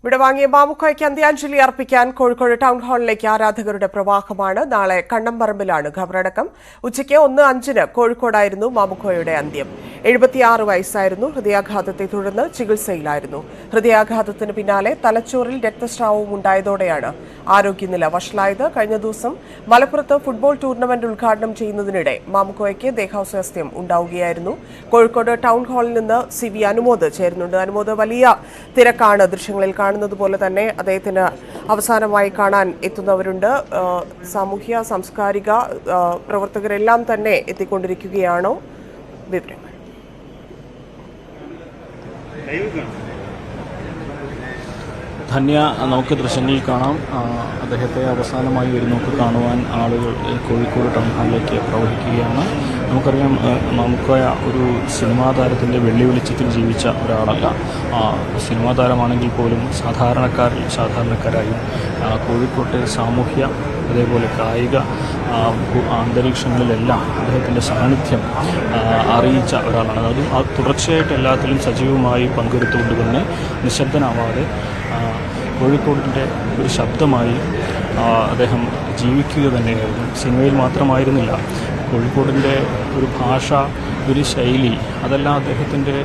വിടവാങ്ങിയ മാമുക്കോയ്ക്ക് അന്ത്യാഞ്ജലി അർപ്പിക്കാൻ കോഴിക്കോട് ടൗൺ ഹാളിലേക്ക് ആരാധകരുടെ പ്രവാഹമാണ്. നാളെ കണ്ണംപറമ്പിലാണ് ഖബറടക്കം. ഉച്ചയ്ക്ക് 1:05 കോഴിക്കോടായിരുന്നു മാമുക്കോയുടെ അന്ത്യം. 76 വയസ്സായിരുന്നു. ഹൃദയാഘാതത്തെ തുടർന്ന് ചികിത്സയിലായിരുന്നു. ഹൃദയാഘാതത്തിന് പിന്നാലെ തലച്ചോറിൽ രക്തസ്രാവവും ഉണ്ടായതോടെയാണ് ആരോഗ്യനില വഷളായത്. കഴിഞ്ഞ ദിവസം മലപ്പുറത്ത് ഫുട്ബോൾ ടൂർണമെന്റ് ഉദ്ഘാടനം ചെയ്യുന്നതിനിടെ മാമുക്കോയ്ക്ക് ദേഹാസ്വാസ്ഥ്യം ഉണ്ടാവുകയായിരുന്നു. കോഴിക്കോട് ടൗൺ ഹാളിൽ നിന്ന് CV അനുമോദ് ചേരുന്നുണ്ട്. അനുമോദ്, വലിയ തിരക്കാണ് ദൃശ്യങ്ങളിൽ കാണുന്നത് പോലെ തന്നെ. അദ്ദേഹത്തിന് അവസാനമായി കാണാൻ എത്തുന്നവരുണ്ട്. സാമൂഹ്യ സാംസ്കാരിക പ്രവർത്തകരെല്ലാം തന്നെ എത്തിക്കൊണ്ടിരിക്കുകയാണോ? വിവരങ്ങൾ ധന്യ, നമുക്ക് ദൃശ്യങ്ങളിൽ കാണാം. അദ്ദേഹത്തെ അവസാനമായി ഒരു നോക്ക് കാണുവാൻ ആളുകൾ കോഴിക്കോട് ടൗൺ ഹാളിലേക്ക് പ്രവഹിക്കുകയാണ്. നമുക്കറിയാം, മാമുക്കോയ ഒരു സിനിമാ താരത്തിൻ്റെ വെള്ളി വെളിച്ചത്തിൽ ജീവിച്ച ഒരാളല്ല. സിനിമാ താരമാണെങ്കിൽ പോലും സാധാരണക്കാരായും കോഴിക്കോട്ടെ സാമൂഹ്യ അതേപോലെ കായിക അന്തരീക്ഷങ്ങളിലെല്ലാം അദ്ദേഹത്തിൻ്റെ സാന്നിധ്യം അറിയിച്ച ഒരാളാണ്. അതും തുടർച്ചയായിട്ട് എല്ലാത്തിലും സജീവമായി പങ്കെടുത്തുകൊണ്ട് തന്നെ നിശബ്ദനാവാതെ കോഴിക്കോടിൻ്റെ ഒരു ശബ്ദമായി അദ്ദേഹം ജീവിക്കുക തന്നെയായിരുന്നു. സിനിമയിൽ മാത്രമായിരുന്നില്ല, കോഴിക്കോടിൻ്റെ ഒരു ഭാഷ, ഒരു ശൈലി, അതെല്ലാം അദ്ദേഹത്തിൻ്റെ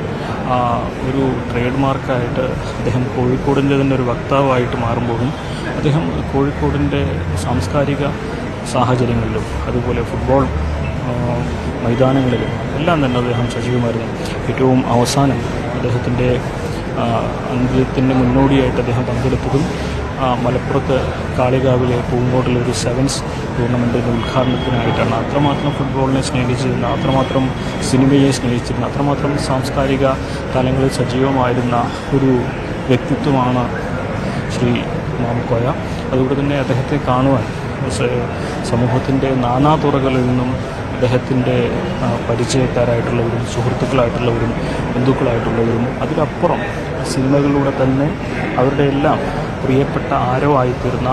ഒരു ട്രേഡ് മാർക്കായിട്ട് അദ്ദേഹം കോഴിക്കോടിൻ്റെ തന്നെ ഒരു വക്താവായിട്ട് മാറുമ്പോഴും അദ്ദേഹം കോഴിക്കോടിൻ്റെ സാംസ്കാരിക സാഹചര്യങ്ങളിലും അതുപോലെ ഫുട്ബോൾ മൈതാനങ്ങളിലും എല്ലാം തന്നെ അദ്ദേഹം സജീവമായിരുന്നു. ഏറ്റവും അവസാനം അദ്ദേഹത്തിൻ്റെ അന്ത്യത്തിൻ്റെ മുന്നോടിയായിട്ട് അദ്ദേഹം പങ്കെടുത്തതും മലപ്പുറത്ത് കാളികാവിലെ പൂങ്കോട്ടിലെ ഒരു സെവൻസ് ടൂർണമെൻറ്റിൻ്റെ ഉദ്ഘാടനത്തിനായിട്ടാണ്. അത്രമാത്രം ഫുട്ബോളിനെ സ്നേഹിച്ചിരുന്ന, അത്രമാത്രം സിനിമയെ സ്നേഹിച്ചിരുന്ന, അത്രമാത്രം സാംസ്കാരിക തലങ്ങളിൽ സജീവമായിരുന്ന ഒരു വ്യക്തിത്വമാണ് ശ്രീ മാമുക്കോയ. അതുകൊണ്ട് തന്നെ അദ്ദേഹത്തെ കാണുവാൻ സമൂഹത്തിൻ്റെ നാനാതുറകളിൽ നിന്നും അദ്ദേഹത്തിൻ്റെ പരിചയക്കാരായിട്ടുള്ളവരും സുഹൃത്തുക്കളായിട്ടുള്ളവരും ബന്ധുക്കളായിട്ടുള്ളവരും അതിലപ്പുറം സിനിമകളിലൂടെ തന്നെ അവരുടെ എല്ലാം പ്രിയപ്പെട്ട ആരോ ആയിത്തീർന്ന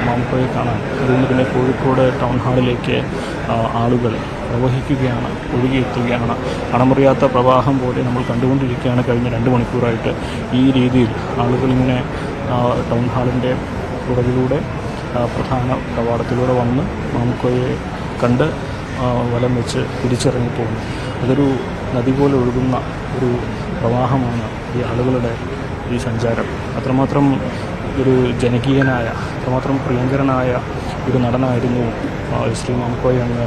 മാമുക്കോയെ കാണാൻ അതുകൊണ്ട് തന്നെ കോഴിക്കോട് ടൗൺ ഹാളിലേക്ക് ആളുകൾ പ്രവഹിക്കുകയാണ്, ഒഴുകിയെത്തുകയാണ്. അണമുറിയാത്ത പ്രവാഹം പോലെ നമ്മൾ കണ്ടുകൊണ്ടിരിക്കുകയാണ് കഴിഞ്ഞ 2 മണിക്കൂറായിട്ട്. ഈ രീതിയിൽ ആളുകളിങ്ങനെ ടൗൺ ഹാളിൻ്റെ പുറകിലൂടെ പ്രധാന കവാടത്തിലൂടെ വന്ന് മാമുക്കോയെ കണ്ട് വലം വെച്ച് തിരിച്ചിറങ്ങിപ്പോകുന്നു. അതൊരു നദി പോലെ ഒഴുകുന്ന ഒരു പ്രവാഹമാണ് ഈ ആളുകളുടെ ഈ സഞ്ചാരം. അത്രമാത്രം ഒരു ജനകീയനായ, അത്രമാത്രം പ്രിയങ്കരനായ ഒരു നടനായിരുന്നു ശ്രീ മാമുക്കോയ എന്ന്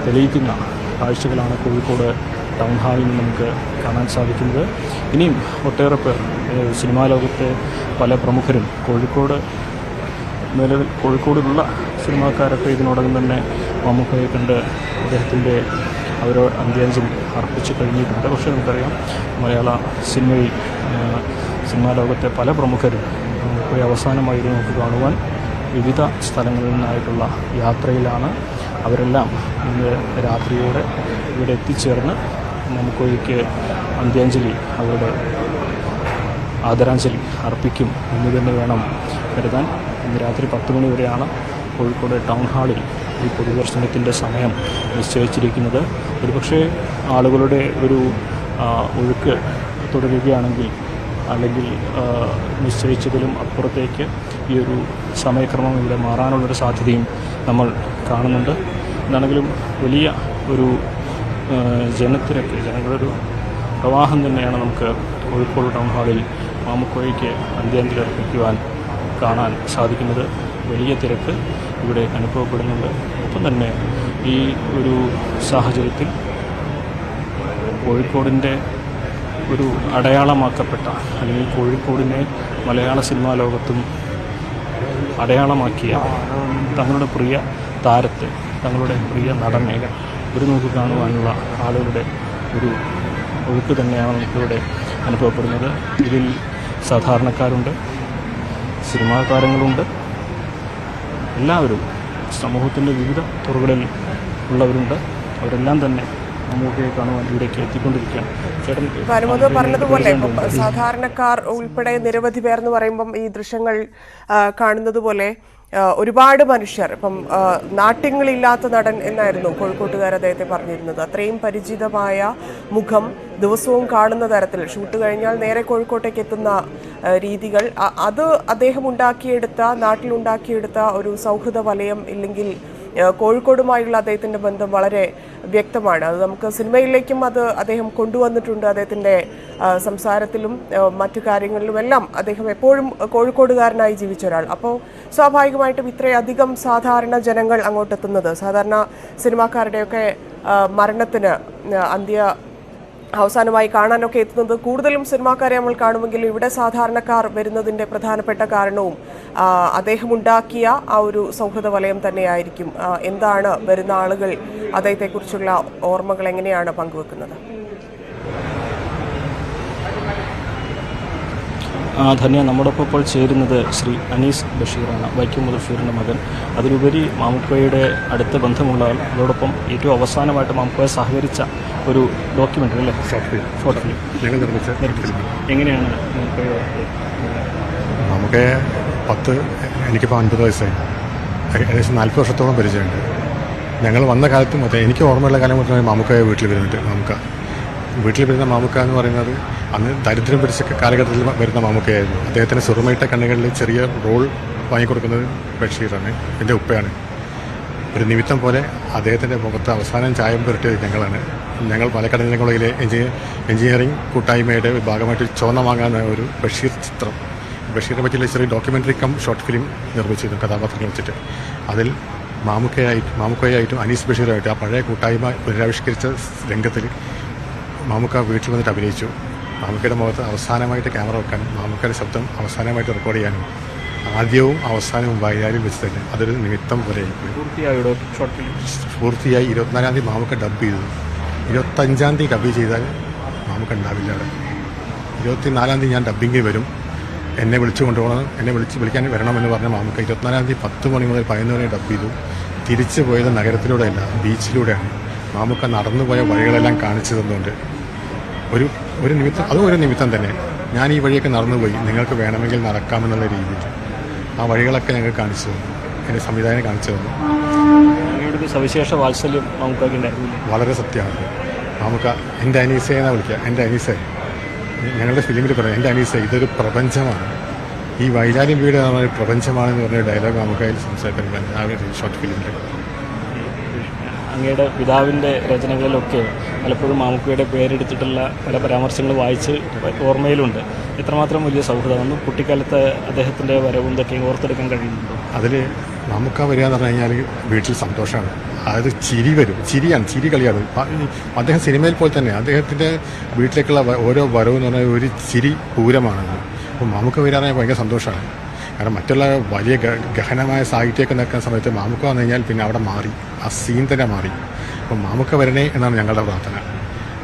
തെളിയിക്കുന്ന കാഴ്ചകളാണ് കോഴിക്കോട് ടൗൺ ഹാളിൽ നിന്ന് നമുക്ക് കാണാൻ സാധിക്കുന്നത്. ഇനിയും ഒട്ടേറെ പേർ, സിനിമാ ലോകത്തെ പല പ്രമുഖരും കോഴിക്കോടുള്ള സിനിമാക്കാരൊക്കെ ഇതിനോടകം തന്നെ മാമുക്കോയെ കണ്ട് അദ്ദേഹത്തിൻ്റെ അന്ത്യാഞ്ജലി അർപ്പിച്ച് കഴിഞ്ഞിട്ടുണ്ട്. പക്ഷേ നമുക്കറിയാം, മലയാള സിനിമാ ലോകത്തെ പല പ്രമുഖരും മാമുക്കോയെ അവസാനമായി നമുക്ക് കാണുവാൻ വിവിധ സ്ഥലങ്ങളിൽ നിന്നായിട്ടുള്ള യാത്രയിലാണ്. അവരെല്ലാം ഇന്ന് രാത്രിയോടെ ഇവിടെ എത്തിച്ചേർന്ന് മാമുക്കോയ്ക്ക് അന്ത്യാഞ്ജലി, അവരുടെ ആദരാഞ്ജലി അർപ്പിക്കും എന്ന് തന്നെ വേണം കരുതാൻ. ഇന്ന് രാത്രി 10 മണി വരെയാണ് കോഴിക്കോട് ടൗൺ ഹാളിൽ ഈ പൊതുദർശനത്തിൻ്റെ സമയം നിശ്ചയിച്ചിരിക്കുന്നത്. ഒരുപക്ഷെ ആളുകളുടെ ഒരു ഒഴുക്ക് തുടരുകയാണെങ്കിൽ, അല്ലെങ്കിൽ നിശ്ചയിച്ചതിലും അപ്പുറത്തേക്ക് ഈ ഒരു സമയക്രമം ഇവിടെ മാറാനുള്ളൊരു സാധ്യതയും നമ്മൾ കാണുന്നുണ്ട്. എന്നാണെങ്കിലും വലിയ ഒരു ജനങ്ങളുടെ ഒരു പ്രവാഹം തന്നെയാണ് നമുക്ക് കോഴിക്കോട് ടൗൺ ഹാളിൽ മാമുക്കോയ്ക്ക് അന്ത്യാഞ്ജലി അർപ്പിക്കുവാൻ കാണാൻ സാധിക്കുന്നത്. വലിയ തിരക്ക് ഇവിടെ അനുഭവപ്പെടുന്നുണ്ട്. ഒപ്പം തന്നെ ഈ ഒരു സാഹചര്യത്തിൽ കോഴിക്കോടിൻ്റെ ഒരു അടയാളമാക്കപ്പെട്ട, അല്ലെങ്കിൽ കോഴിക്കോടിനെ മലയാള സിനിമാ ലോകത്തും അടയാളമാക്കിയ തങ്ങളുടെ പ്രിയ താരത്തെ, തങ്ങളുടെ പ്രിയ നടനെ ഒരു നോക്ക് കാണുവാനുള്ള ആളുകളുടെ ഒരു ഒഴുക്ക് തന്നെയാണ് നമുക്കിവിടെ അനുഭവപ്പെടുന്നത്. ഇതിൽ സാധാരണക്കാരുണ്ട്, സിനിമാ താരങ്ങളുണ്ട്, എല്ലാവരും സമൂഹത്തിൻ്റെ വിവിധ തുറകളിൽ ഉള്ളവരുണ്ട്. അവരെല്ലാം തന്നെ മമ്മൂക്കയെ കാണുവാൻ ഇവിടേക്ക് എത്തിക്കൊണ്ടിരിക്കുകയാണ്. അനുമോദ് പറഞ്ഞതുപോലെ സാധാരണക്കാർ ഉൾപ്പെടെ നിരവധി പേർ എന്ന് പറയുമ്പം ഈ ദൃശ്യങ്ങൾ കാണുന്നത് പോലെ ഒരുപാട് മനുഷ്യർ, ഇപ്പം നാട്യങ്ങളില്ലാത്ത നടൻ എന്നായിരുന്നു കോഴിക്കോട്ടുകാർ അദ്ദേഹത്തെ പറഞ്ഞിരുന്നത്. അത്രയും പരിചിതമായ മുഖം, ദിവസവും കാണുന്ന തരത്തിൽ ഷൂട്ട് കഴിഞ്ഞാൽ നേരെ കോഴിക്കോട്ടേക്ക് എത്തുന്ന രീതികൾ, അത് അദ്ദേഹം ഉണ്ടാക്കിയെടുത്ത, നാട്ടിലുണ്ടാക്കിയെടുത്ത ഒരു സൗഹൃദ വലയം ഇല്ലെങ്കിൽ കോഴിക്കോടുമായുള്ള അദ്ദേഹത്തിൻ്റെ ബന്ധം വളരെ വ്യക്തമാണ്. അത് നമുക്ക് സിനിമയിലേക്കും അത് അദ്ദേഹം കൊണ്ടുവന്നിട്ടുണ്ട്. അദ്ദേഹത്തിൻ്റെ സംസാരത്തിലും മറ്റു കാര്യങ്ങളിലുമെല്ലാം അദ്ദേഹം എപ്പോഴും കോഴിക്കോടുകാരനായി ജീവിച്ച ഒരാൾ. അപ്പോൾ സ്വാഭാവികമായിട്ടും ഇത്രയധികം സാധാരണ ജനങ്ങൾ അങ്ങോട്ടെത്തുന്നത്, സാധാരണ സിനിമാക്കാരുടെയൊക്കെ മരണത്തിന് അവസാനമായി കാണാനൊക്കെ എത്തുന്നത് കൂടുതലും സിനിമാക്കാരെ നമ്മൾ കാണുമെങ്കിലും ഇവിടെ സാധാരണക്കാർ വരുന്നതിൻ്റെ പ്രധാനപ്പെട്ട കാരണവും അദ്ദേഹം ഉണ്ടാക്കിയ ആ ഒരു സൗഹൃദ വലയം തന്നെയായിരിക്കും. എന്താണ് വരുന്ന ആളുകൾ അദ്ദേഹത്തെക്കുറിച്ചുള്ള ഓർമ്മകൾ എങ്ങനെയാണ് പങ്കുവെക്കുന്നത്? ധന്യ, നമ്മോടൊപ്പം ഇപ്പോൾ ചേരുന്നത് ശ്രീ അനീസ് ബഷീറാണ്, വൈക്കം ബഷീറിൻ്റെ മകൻ. അതിലുപരി മാമുക്കോയുടെ അടുത്ത ബന്ധമുള്ള ആൾ, അതോടൊപ്പം ഏറ്റവും അവസാനമായിട്ട് മാമുക്കോയെ സഹകരിച്ച ഒരു ഡോക്യുമെൻ്ററി അല്ലേ, ഷോർട്ട് ഫിലിം ഞങ്ങൾ നിർമ്മിച്ച. എങ്ങനെയാണ് നമുക്ക് എനിക്കിപ്പോൾ 50 വയസ്സായി, ഏകദേശം 40 വർഷത്തോളം പരിചയമുണ്ട്. ഞങ്ങൾ വന്ന കാലത്ത് മൊത്തം എനിക്ക് ഓർമ്മയുള്ള കാലം മൊത്തം മാമുക്കയെ വീട്ടിൽ വരുന്നുണ്ട്. വീട്ടിൽ വരുന്ന മാമുക്ക എന്ന് പറയുന്നത് അന്ന് ദരിദ്രം പിടിച്ച കാലഘട്ടത്തിൽ വരുന്ന മാമുക്കയായിരുന്നു. അദ്ദേഹത്തിന് സുറുമയിട്ട കണ്ണുകളിൽ ചെറിയ റോൾ വാങ്ങിക്കൊടുക്കുന്നത് ബഷീറാണ്, എൻ്റെ ഉപ്പയാണ്. ഒരു നിമിത്തം പോലെ അദ്ദേഹത്തിൻ്റെ മുഖത്ത് അവസാനം ചായം പുരട്ടിയത് ഞങ്ങളാണ്. ഞങ്ങൾ പാലക്കാട് കോളേജിലെ എഞ്ചിനീയറിംഗ് കൂട്ടായ്മയുടെ ഭാഗമായിട്ട് ചോന്ന വാങ്ങാൻ ഒരു ബഷീർ ചിത്രം, ബഷീറിനെ പറ്റിയുള്ള ചെറിയ ഡോക്യുമെൻ്ററി കം ഷോർട്ട് ഫിലിം നിർമ്മിച്ചിരുന്നു, കഥാപാത്രങ്ങൾ വെച്ചിട്ട്. അതിൽ മാമുക്കയായിട്ടും അനീസ് ബഷീറായിട്ടും ആ പഴയ കൂട്ടായ്മ പുനരാവിഷ്കരിച്ച രംഗത്തിൽ മാമുക്ക വീട്ടിൽ വന്നിട്ട് അഭിനയിച്ചു. മാമുക്കയുടെ മുഖത്ത് അവസാനമായിട്ട് ക്യാമറ വെക്കാനും മാമുക്കയുടെ ശബ്ദം അവസാനമായിട്ട് റെക്കോർഡ് ചെയ്യാനും ആദ്യവും അവസാനവും വയനാട്ടിൽ വെച്ച് തന്നെ അതൊരു നിമിത്തം പോലെ പൂർത്തിയായി. 24-ാം തീയതി മാമുക്ക ഡബ് ചെയ്തു. 25-ാം തീയതി ഡബ് ചെയ്താൽ മാമുക്ക ഉണ്ടാവില്ല അവിടെ. 24-ാം തീയതി ഞാൻ ഡബ്ബിങ്ങിൽ വരും, എന്നെ വിളിച്ചു കൊണ്ടുപോകണം, എന്നെ വിളിക്കാൻ വരണമെന്ന് പറഞ്ഞ മാമുക്ക 24-ാം തീയതി 10 മണി മുതൽ 11 മണി ഡബ് ചെയ്തു. തിരിച്ചു പോയത് നഗരത്തിലൂടെയല്ല, ബീച്ചിലൂടെയാണ്. മാമുക്ക നടന്നുപോയ വഴികളെല്ലാം കാണിച്ചു തന്നുകൊണ്ട് ഒരു നിമിത്തം തന്നെ ഞാൻ ഈ വഴിയൊക്കെ നടന്നുപോയി, നിങ്ങൾക്ക് വേണമെങ്കിൽ നടക്കാമെന്നുള്ള രീതിയിൽ ആ വഴികളൊക്കെ ഞങ്ങൾ കാണിച്ചു തന്നു, എൻ്റെ സംവിധാനം കാണിച്ചു തന്നു. സവിശേഷ വാത്സല്യം മാമുക്കയ്ക്കുണ്ടായിരുന്നു. വളരെ സത്യമാണ്. മാമുക്ക എൻ്റെ അനീസയെ എന്നാണ് വിളിക്കുക. എൻ്റെ അനീസെ, ഞങ്ങളുടെ ഫിലിമിൽ പറയാം, എൻ്റെ അനീസെ ഇതൊരു പ്രപഞ്ചമാണ്, ഈ വൈലാര്യം വീട് ഒരു പ്രപഞ്ചമാണെന്ന് പറഞ്ഞ ഡയലോഗ് മാമുക്കയിൽ സംസാരിക്കാൻ ആ ഒരു ഷോർട്ട് ഫിലിമിൽ. അങ്ങയുടെ പിതാവിൻ്റെ രചനകളിലൊക്കെ പലപ്പോഴും മാമുക്കയുടെ പേരെടുത്തിട്ടുള്ള പല പരാമർശങ്ങൾ വായിച്ച് ഓർമ്മയിലുണ്ട്. എത്രമാത്രം വലിയ സൗഹൃദമെന്നും കുട്ടിക്കാലത്ത് അദ്ദേഹത്തിൻ്റെ വരവും ഇതൊക്കെ ഓർത്തെടുക്കാൻ കഴിയുന്നുണ്ടോ? അതിൽ മാമുക്ക വരിക എന്ന് പറഞ്ഞു കഴിഞ്ഞാൽ വീട്ടിൽ സന്തോഷമാണ്. അതായത് ചിരി വരും, ചിരി കളിയാണ്. അദ്ദേഹം സിനിമയിൽ പോലെ തന്നെ അദ്ദേഹത്തിൻ്റെ വീട്ടിലേക്കുള്ള ഓരോ വരവെന്ന് പറഞ്ഞാൽ ഒരു ചിരി പൂരമാണത്. അപ്പോൾ മാമുക്ക വരികയാണെങ്കിൽ ഭയങ്കര സന്തോഷമാണ്. കാരണം മറ്റുള്ള വലിയ ഗഹനമായ സാഹിത്യമൊക്കെ നിൽക്കുന്ന സമയത്ത് മാമുക്ക വന്നു കഴിഞ്ഞാൽ പിന്നെ അവിടെ മാറി, ആ സീൻ തന്നെ മാറി. അപ്പം മാമുക്ക വരണേ എന്നാണ് ഞങ്ങളുടെ പ്രാർത്ഥന.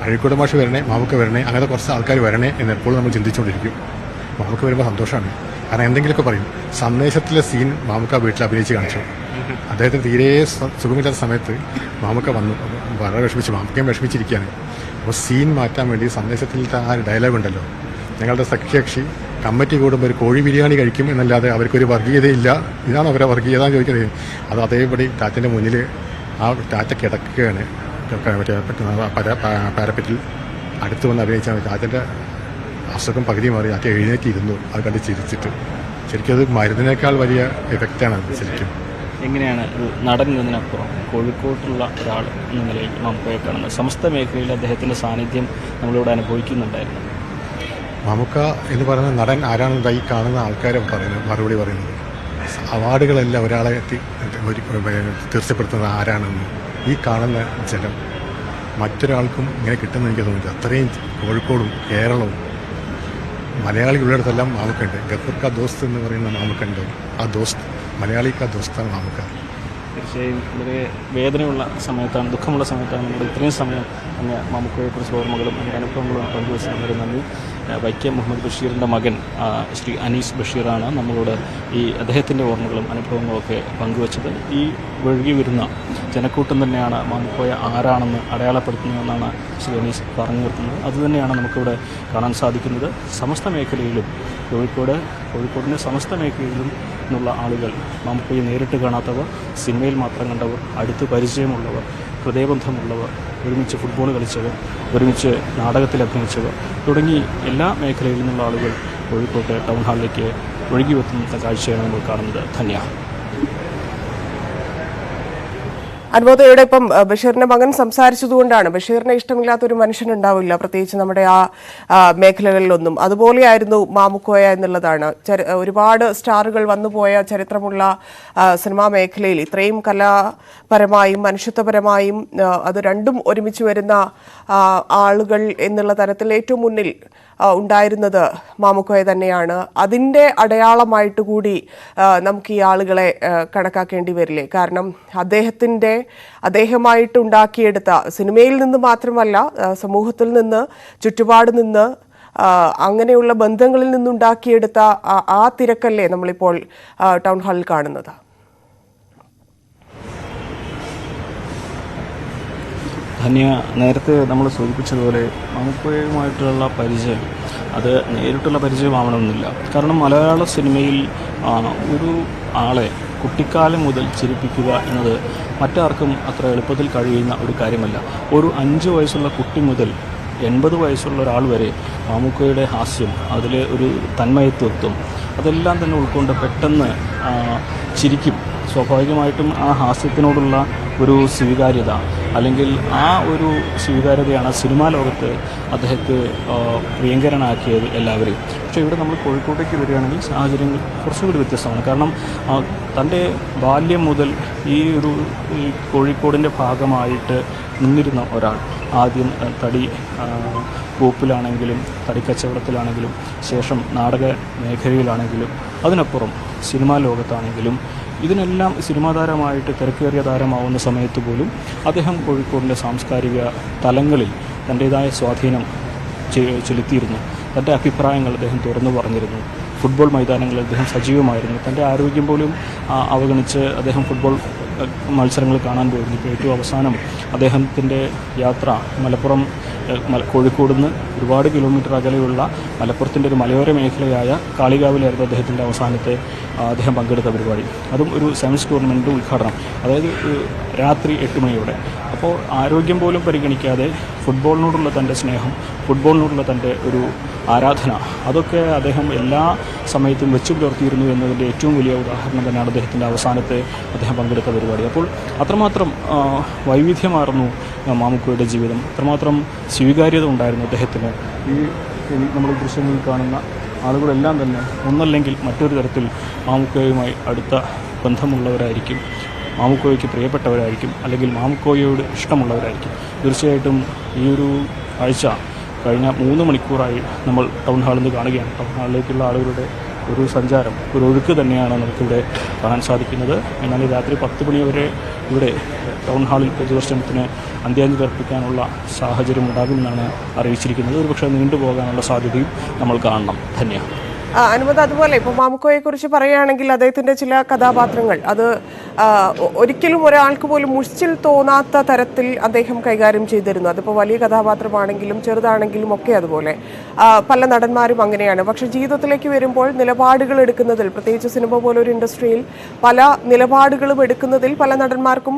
അഴീക്കോട് മാഷ് വരണേ, മാമുക്ക വരണേ, അങ്ങനത്തെ കുറച്ച് ആൾക്കാർ വരണേ എന്ന് എപ്പോഴും നമ്മൾ ചിന്തിച്ചുകൊണ്ടിരിക്കും. മാമുക്ക വരുമ്പോൾ സന്തോഷമാണ്. കാരണം എന്തെങ്കിലുമൊക്കെ പറയും. സന്ദേശത്തിലെ സീൻ മാമുക്ക വീട്ടിൽ അഭിനയിച്ച് കാണിച്ചു. അദ്ദേഹത്തിന് തീരെ സുഖമില്ലാത്ത സമയത്ത് മാമുക്ക വന്നു, വളരെ മാമുക്കയും വിഷമിച്ചിരിക്കുകയാണ്. അപ്പോൾ സീൻ മാറ്റാൻ വേണ്ടി സന്ദേശത്തിലത്തെ ആ ഡയലോഗ് ഉണ്ടല്ലോ, ഞങ്ങളുടെ സഖ്യകക്ഷി കമ്മിറ്റി കൂടുമ്പോൾ ഒരു കോഴി ബിരിയാണി കഴിക്കും എന്നല്ലാതെ അവർക്കൊരു വർഗീയതയില്ല, ഇതാണ് അവരെ വർഗീയത എന്ന് ചോദിക്കുന്നത്. അത് അതേപടി ടാറ്റൻ്റെ മുന്നിൽ ആ ടാറ്റ കിടക്കുകയാണ്, മറ്റേ പാരപ്പറ്റിൽ അടുത്ത് വന്ന് അഭിനയിച്ചാൽ ടാറ്റൻ്റെ അസുഖം പകുതി മാറി, ടാറ്റ എഴുന്നേറ്റിരുന്നു. അത് കണ്ട് ചിരിച്ചിട്ട് ശരിക്കും അത് മരുന്നിനേക്കാൾ വലിയ എഫക്റ്റാണ് അത് ശരിക്കും. എങ്ങനെയാണ് ഒരു നടൻ എന്നതിനപ്പുറം കോഴിക്കോട്ടുള്ള ഒരാൾ എന്ന നിലയിൽ മാമുക്കയെ കാണുന്നത്? സമസ്ത മേഖലയിൽ അദ്ദേഹത്തിൻ്റെ സാന്നിധ്യം നമ്മളിവിടെ അനുഭവിക്കുന്നുണ്ടായിരുന്നു. മാമുക്ക എന്ന് പറയുന്ന നടൻ ആരാണെന്ന് ഈ കാണുന്ന ആൾക്കാരെ മറുപടി പറയുന്നത്. അവാർഡുകളെല്ലാം ഒരാളെ തീർച്ചപ്പെടുത്തുന്നത് ആരാണെന്ന് ഈ കാണുന്ന ജനം മറ്റൊരാൾക്കും ഇങ്ങനെ കിട്ടുമെന്ന് എനിക്ക് തോന്നുന്നില്ല. അത്രയും കോഴിക്കോടും കേരളവും മലയാളികളുള്ളിടത്തെല്ലാം മാമുക്കുണ്ട്. ഗഫൂർ കാ ദോസ്ത് എന്ന് പറയുന്ന മാമുക്കുണ്ട്. ആ ദോസ്ത് മലയാളി കാ ദോസ്താണ് മാമുക്ക. തീർച്ചയായും വളരെ വേദനയുള്ള സമയത്താണ്, ദുഃഖമുള്ള സമയത്താണ് നമ്മൾ ഇത്രയും സമയം അങ്ങ് മാമുക്കയെക്കുറിച്ച് ഓർമ്മകളും അങ്ങനെ അനുഭവങ്ങളും പങ്കുവെച്ചതിന് നന്ദി. വൈക്കം മുഹമ്മദ് ബഷീറിൻ്റെ മകൻ ശ്രീ അനീസ് ബഷീറാണ് നമ്മളോട് ഈ അദ്ദേഹത്തിൻ്റെ ഓർമ്മകളും അനുഭവങ്ങളും ഒക്കെ പങ്കുവച്ചത്. ഈ ഒഴുകി വരുന്ന ജനക്കൂട്ടം തന്നെയാണ് മാമുക്കോയെ ആരാണെന്ന് അടയാളപ്പെടുത്തുന്നതെന്നാണ് ശ്രീ അനീസ് പറഞ്ഞു നിർത്തുന്നത്. അതുതന്നെയാണ് നമുക്കിവിടെ കാണാൻ സാധിക്കുന്നത്. സമസ്ത മേഖലയിലും കോഴിക്കോടിൻ്റെ സമസ്ത മേഖലയിലും നിന്നുള്ള ആളുകൾ മാമുക്കോയെ നേരിട്ട് കാണാത്തവർ, സിനിമയിൽ മാത്രം കണ്ടവർ, അടുത്ത് പരിചയമുള്ളവർ ഹൃദയബന്ധമുള്ളവർ, ഒരുമിച്ച് ഫുട്ബോൾ കളിച്ചവർ, ഒരുമിച്ച് നാടകത്തിൽ അഭിനയിച്ചവർ തുടങ്ങി എല്ലാ മേഖലയിൽ നിന്നുള്ള ആളുകൾ കോഴിക്കോട്ടെ ടൗൺ ഹാളിലേക്ക് ഒഴുകിവെത്തുന്ന കാഴ്ചയാണ് നമ്മൾ കാണുന്നത്. ധന്യ. അനുമോദയോടെ ഇപ്പം ബഷീറിന്റെ മകൻ സംസാരിച്ചതുകൊണ്ടാണ്, ബഷീറിനെ ഇഷ്ടമില്ലാത്ത ഒരു മനുഷ്യനുണ്ടാവില്ല, പ്രത്യേകിച്ച് നമ്മുടെ ആ മേഖലകളിലൊന്നും. അതുപോലെയായിരുന്നു മാമുക്കോയ എന്നുള്ളതാണ്. ഒരുപാട് സ്റ്റാറുകൾ വന്നുപോയ ചരിത്രമുള്ള സിനിമാ മേഖലയിൽ ഇത്രയും കലാപരമായും മനുഷ്യത്വപരമായും അത് രണ്ടും ഒരുമിച്ച് വരുന്ന ആളുകൾ എന്നുള്ള തരത്തിൽ ഏറ്റവും മുന്നിൽ ഉണ്ടായിരുന്നത് മാമുക്കോയ തന്നെയാണ്. അതിൻ്റെ അടയാളമായിട്ട് കൂടി നമുക്ക് ഈ ആളുകളെ കണക്കാക്കേണ്ടി വരില്ലേ? കാരണം അദ്ദേഹമായിട്ട് ഉണ്ടാക്കിയെടുത്ത സിനിമയിൽ നിന്ന് മാത്രമല്ല, സമൂഹത്തിൽ നിന്ന്, ചുറ്റുപാട് നിന്ന്, അങ്ങനെയുള്ള ബന്ധങ്ങളിൽ നിന്നുണ്ടാക്കിയെടുത്ത ആ തിരക്കല്ലേ നമ്മളിപ്പോൾ ടൗൺ ഹാളിൽ കാണുന്നത്. ധന്യ, നേരത്തെ നമ്മൾ സൂചിപ്പിച്ചതുപോലെ മാമുക്കോയുമായിട്ടുള്ള പരിചയം അത് നേരിട്ടുള്ള പരിചയമാവണമെന്നില്ല. കാരണം മലയാള സിനിമയിൽ ഒരു ആളെ കുട്ടിക്കാലം മുതൽ ചിരിപ്പിക്കുക എന്നത് മറ്റാർക്കും അത്ര എളുപ്പത്തിൽ കഴിയുന്ന ഒരു കാര്യമല്ല. ഒരു 5 വയസ്സുള്ള കുട്ടി മുതൽ 80 വയസ്സുള്ള ഒരാൾ വരെ മാമുക്കോയുടെ ഹാസ്യം, അതിൽ ഒരു തന്മയത്വം, അതെല്ലാം തന്നെ ഉൾക്കൊണ്ട് പെട്ടെന്ന് ചിരിക്കും. സ്വാഭാവികമായിട്ടും ആ ഹാസ്യത്തിനോടുള്ള ഒരു സ്വീകാര്യത, അല്ലെങ്കിൽ ആ ഒരു സ്വീകാര്യതയാണ് സിനിമാ ലോകത്ത് അദ്ദേഹത്തെ പ്രിയങ്കരനാക്കിയത് എല്ലാവരെയും. പക്ഷേ ഇവിടെ നമ്മൾ കോഴിക്കോട്ടേക്ക് വരികയാണെങ്കിൽ സാഹചര്യങ്ങൾ കുറച്ചുകൂടി വ്യത്യസ്തമാണ്. കാരണം തൻ്റെ ബാല്യം മുതൽ ഈ കോഴിക്കോടിൻ്റെ ഭാഗമായിട്ട് നിന്നിരുന്ന ഒരാൾ, ആദ്യം തടി കൂപ്പിലാണെങ്കിലും തടിക്കച്ചവടത്തിലാണെങ്കിലും ശേഷം നാടക മേഖലയിലാണെങ്കിലും അതിനപ്പുറം സിനിമാ ലോകത്താണെങ്കിലും ഇതിനെല്ലാം സിനിമാ താരമായിട്ട് തിരക്കേറിയ താരമാവുന്ന സമയത്ത് പോലും അദ്ദേഹം കോഴിക്കോടിൻ്റെ സാംസ്കാരിക തലങ്ങളിൽ തൻ്റേതായ സ്വാധീനം ചെലുത്തിയിരുന്നു. തൻ്റെ അഭിപ്രായങ്ങൾ അദ്ദേഹം തുറന്നു പറഞ്ഞിരുന്നു. ഫുട്ബോൾ മൈതാനങ്ങളിൽ അദ്ദേഹം സജീവമായിരുന്നു. തൻ്റെ ആരോഗ്യം പോലും അവഗണിച്ച് അദ്ദേഹം ഫുട്ബോൾ മത്സരങ്ങൾ കാണാൻ പോയിരുന്നു. ഇപ്പോൾ ഏറ്റവും അവസാനം അദ്ദേഹത്തിൻ്റെ യാത്ര കോഴിക്കോട് നിന്ന് ഒരുപാട് കിലോമീറ്റർ അകലെയുള്ള മലപ്പുറത്തിൻ്റെ ഒരു മലയോര മേഖലയായ കാളികാവിലായിരുന്നു അദ്ദേഹത്തിൻ്റെ അവസാനത്തെ അദ്ദേഹം പങ്കെടുത്ത പരിപാടി. അതും ഒരു സെവൻസ് ടൂർണമെൻറ്റ് ഉദ്ഘാടനം, അതായത് രാത്രി 8 മണിയോടെ. അപ്പോൾ ആരോഗ്യം പോലും പരിഗണിക്കാതെ ഫുട്ബോളിനോടുള്ള തൻ്റെ സ്നേഹം, ഫുട്ബോളിനോടുള്ള തൻ്റെ ഒരു ആരാധന, അതൊക്കെ അദ്ദേഹം എല്ലാ സമയത്തും വെച്ചു പുലർത്തിയിരുന്നു എന്നതിൻ്റെ ഏറ്റവും വലിയ ഉദാഹരണം തന്നെയാണ് അദ്ദേഹത്തിൻ്റെ അവസാനത്തെ അദ്ദേഹം പങ്കെടുത്ത പരിപാടി. അപ്പോൾ അത്രമാത്രം വൈവിധ്യമാർന്നു മാമുക്കോയുടെ ജീവിതം, അത്രമാത്രം സ്വീകാര്യത ഉണ്ടായിരുന്നു അദ്ദേഹത്തിന്. ഈ നമ്മൾ ദൃശ്യങ്ങളിൽ കാണുന്ന ആളുകളെല്ലാം തന്നെ ഒന്നല്ലെങ്കിൽ മറ്റൊരു തരത്തിൽ മാമുക്കോയുമായി അടുത്ത ബന്ധമുള്ളവരായിരിക്കും, മാമുക്കോയ്ക്ക് പ്രിയപ്പെട്ടവരായിരിക്കും, അല്ലെങ്കിൽ മാമുക്കോയോട് ഇഷ്ടമുള്ളവരായിരിക്കും. തീർച്ചയായിട്ടും ഈ ഒരു കാഴ്ച കഴിഞ്ഞ 3 മണിക്കൂറായി നമ്മൾ ടൗൺ ഹാളിൽ നിന്ന് കാണുകയാണ്. ടൗൺ ഹാളിലേക്കുള്ള ആളുകളുടെ ഒരു സഞ്ചാരം, ഒരു ഒഴുക്ക് തന്നെയാണ് നമുക്കിവിടെ കാണാൻ സാധിക്കുന്നത്. എന്നാൽ രാത്രി 10 മണി വരെ ഇവിടെ ടൗൺ ഹാളിൽ പൊതുദർശനത്തിന് അന്ത്യാഞ്ജലി അർപ്പിക്കാനുള്ള സാഹചര്യം ഉണ്ടാകുമെന്നാണ് അറിയിച്ചിരിക്കുന്നത്. ഒരുപക്ഷെ നീണ്ടുപോകാനുള്ള സാധ്യതയും നമ്മൾ കാണണം. ധന്യ. അനുമത, അതുപോലെ ഇപ്പോൾ മാമുക്കോയെക്കുറിച്ച് പറയുകയാണെങ്കിൽ അദ്ദേഹത്തിൻ്റെ ചില കഥാപാത്രങ്ങൾ അത് ഒരിക്കലും ഒരാൾക്ക് പോലും മുഷിച്ചിൽ തോന്നാത്ത തരത്തിൽ അദ്ദേഹം കൈകാര്യം ചെയ്തിരുന്നു. അതിപ്പോൾ വലിയ കഥാപാത്രമാണെങ്കിലും ചെറുതാണെങ്കിലും ഒക്കെ അതുപോലെ പല നടന്മാരും അങ്ങനെയാണ്. പക്ഷെ ജീവിതത്തിലേക്ക് വരുമ്പോൾ നിലപാടുകൾ എടുക്കുന്നതിൽ, പ്രത്യേകിച്ച് സിനിമ പോലൊരു ഇൻഡസ്ട്രിയിൽ പല നിലപാടുകളും എടുക്കുന്നതിൽ പല നടന്മാർക്കും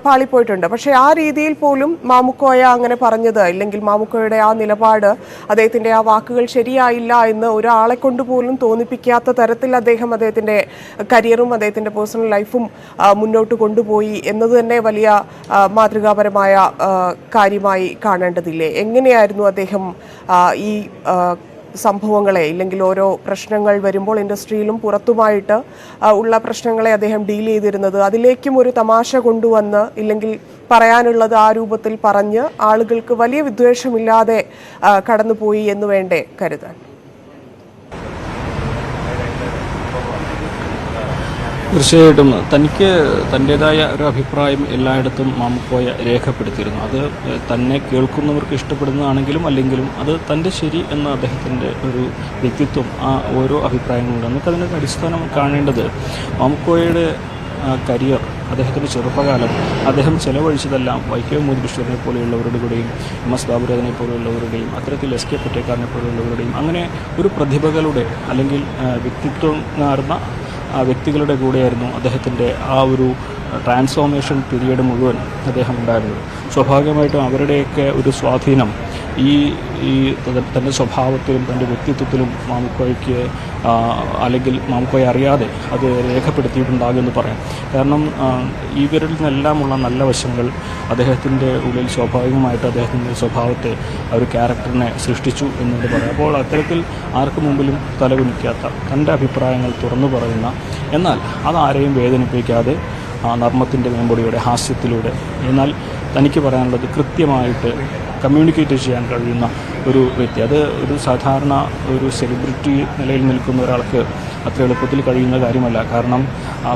പാളിപ്പോയിട്ടുണ്ട്. പക്ഷേ ആ രീതിയിൽ പോലും മാമുക്കോയ അങ്ങനെ പറഞ്ഞത്, ഇല്ലെങ്കിൽ മാമുക്കോയുടെ ആ നിലപാട്, അദ്ദേഹത്തിൻ്റെ ആ വാക്കുകൾ ശരിയായില്ല എന്ന് ഒരാളെ കൊണ്ട് പോലും തോന്നിപ്പിക്കാത്ത തരത്തിൽ അദ്ദേഹത്തിൻ്റെ കരിയറും അദ്ദേഹത്തിൻ്റെ പേഴ്സണൽ ലൈഫും മുന്നോട്ട് കൊണ്ടുപോയി എന്നത് തന്നെ വലിയ മാതൃകാപരമായ കാര്യമായി കാണേണ്ടതില്ലേ? എങ്ങനെയായിരുന്നു അദ്ദേഹം ഈ സംഭവങ്ങളെ, ഇല്ലെങ്കിൽ ഓരോ പ്രശ്നങ്ങൾ വരുമ്പോൾ ഇൻഡസ്ട്രിയിലും പുറത്തുമായിട്ട് ഉള്ള പ്രശ്നങ്ങളെ അദ്ദേഹം ഡീൽ ചെയ്തിരുന്നത്? അതിലേക്കും ഒരു തമാശ കൊണ്ടുവന്ന്, ഇല്ലെങ്കിൽ പറയാനുള്ളത് ആ രൂപത്തിൽ പറഞ്ഞ് ആളുകൾക്ക് വലിയ വിദ്വേഷമില്ലാതെ കടന്നുപോയി എന്ന് വേണ്ടേ കരുതാൻ? തീർച്ചയായിട്ടും തനിക്ക് തൻ്റേതായ ഒരു അഭിപ്രായം എല്ലായിടത്തും മാമുക്കോയ രേഖപ്പെടുത്തിയിരുന്നു. അത് തന്നെ കേൾക്കുന്നവർക്ക് ഇഷ്ടപ്പെടുന്നതാണെങ്കിലും അല്ലെങ്കിലും അത് തൻ്റെ ശരി എന്ന അദ്ദേഹത്തിൻ്റെ ഒരു വ്യക്തിത്വം, ആ ഓരോ അഭിപ്രായങ്ങളുണ്ട്. നമുക്കതിൻ്റെ അടിസ്ഥാനം കാണേണ്ടത് മാമുക്കോയുടെ കരിയർ, അദ്ദേഹത്തിൻ്റെ ചെറുപ്പകാലം അദ്ദേഹം ചെലവഴിച്ചതെല്ലാം വൈക്കം മുഹമ്മദ് ബഷീറിനെ പോലെയുള്ളവരുടെ കൂടെയും MS ബാബുരാജിനെ പോലെയുള്ളവരുടെയും അത്തരത്തിൽ SK പൊറ്റേക്കാരനെ പോലെയുള്ളവരുടെയും അങ്ങനെ ഒരു പ്രതിഭകളുടെ അല്ലെങ്കിൽ വ്യക്തിത്വം നാർന്ന വ്യക്തികളുടെ കൂടെയായിരുന്നു അദ്ദേഹത്തിൻ്റെ ആ ഒരു ട്രാൻസ്ഫോർമേഷൻ പീരീഡ് മുഴുവൻ അദ്ദേഹം ഉണ്ടായിരുന്നത്. സ്വാഭാവികമായിട്ടും അവരുടെയൊക്കെ ഒരു സ്വാധീനം ഈ തൻ്റെ സ്വഭാവത്തിലും തൻ്റെ വ്യക്തിത്വത്തിലും മാമുക്കോയ്ക്ക് അല്ലെങ്കിൽ മാമുക്കോയെ അറിയാതെ അത് രേഖപ്പെടുത്തിയിട്ടുണ്ടാകുമെന്ന് പറയാം. കാരണം ഇവരിൽ നിന്നെല്ലാമുള്ള നല്ല വശങ്ങൾ അദ്ദേഹത്തിൻ്റെ ഉള്ളിൽ സ്വാഭാവികമായിട്ട് അദ്ദേഹത്തിൻ്റെ സ്വഭാവത്തെ ഒരു ക്യാരക്ടറിനെ സൃഷ്ടിച്ചു എന്നത് പറയാം. അപ്പോൾ അത്തരത്തിൽ ആർക്കു മുമ്പിലും തലകുനിക്കാത്ത, തൻ്റെ അഭിപ്രായങ്ങൾ തുറന്നു പറയുന്ന, എന്നാൽ അതാരെയും വേദനിപ്പിക്കാതെ നർമ്മത്തിൻ്റെ മേമ്പൊടിയുടെ ഹാസ്യത്തിലൂടെ, എന്നാൽ തനിക്ക് പറയാനുള്ളത് കൃത്യമായിട്ട് കമ്മ്യൂണിക്കേറ്റ് ചെയ്യാൻ കഴിയുന്ന ഒരു വ്യക്തി. അത് ഒരു സാധാരണ ഒരു സെലിബ്രിറ്റി നിലയിൽ നിൽക്കുന്ന ഒരാൾക്ക് അത്ര എളുപ്പത്തിൽ കഴിയുന്ന കാര്യമല്ല. കാരണം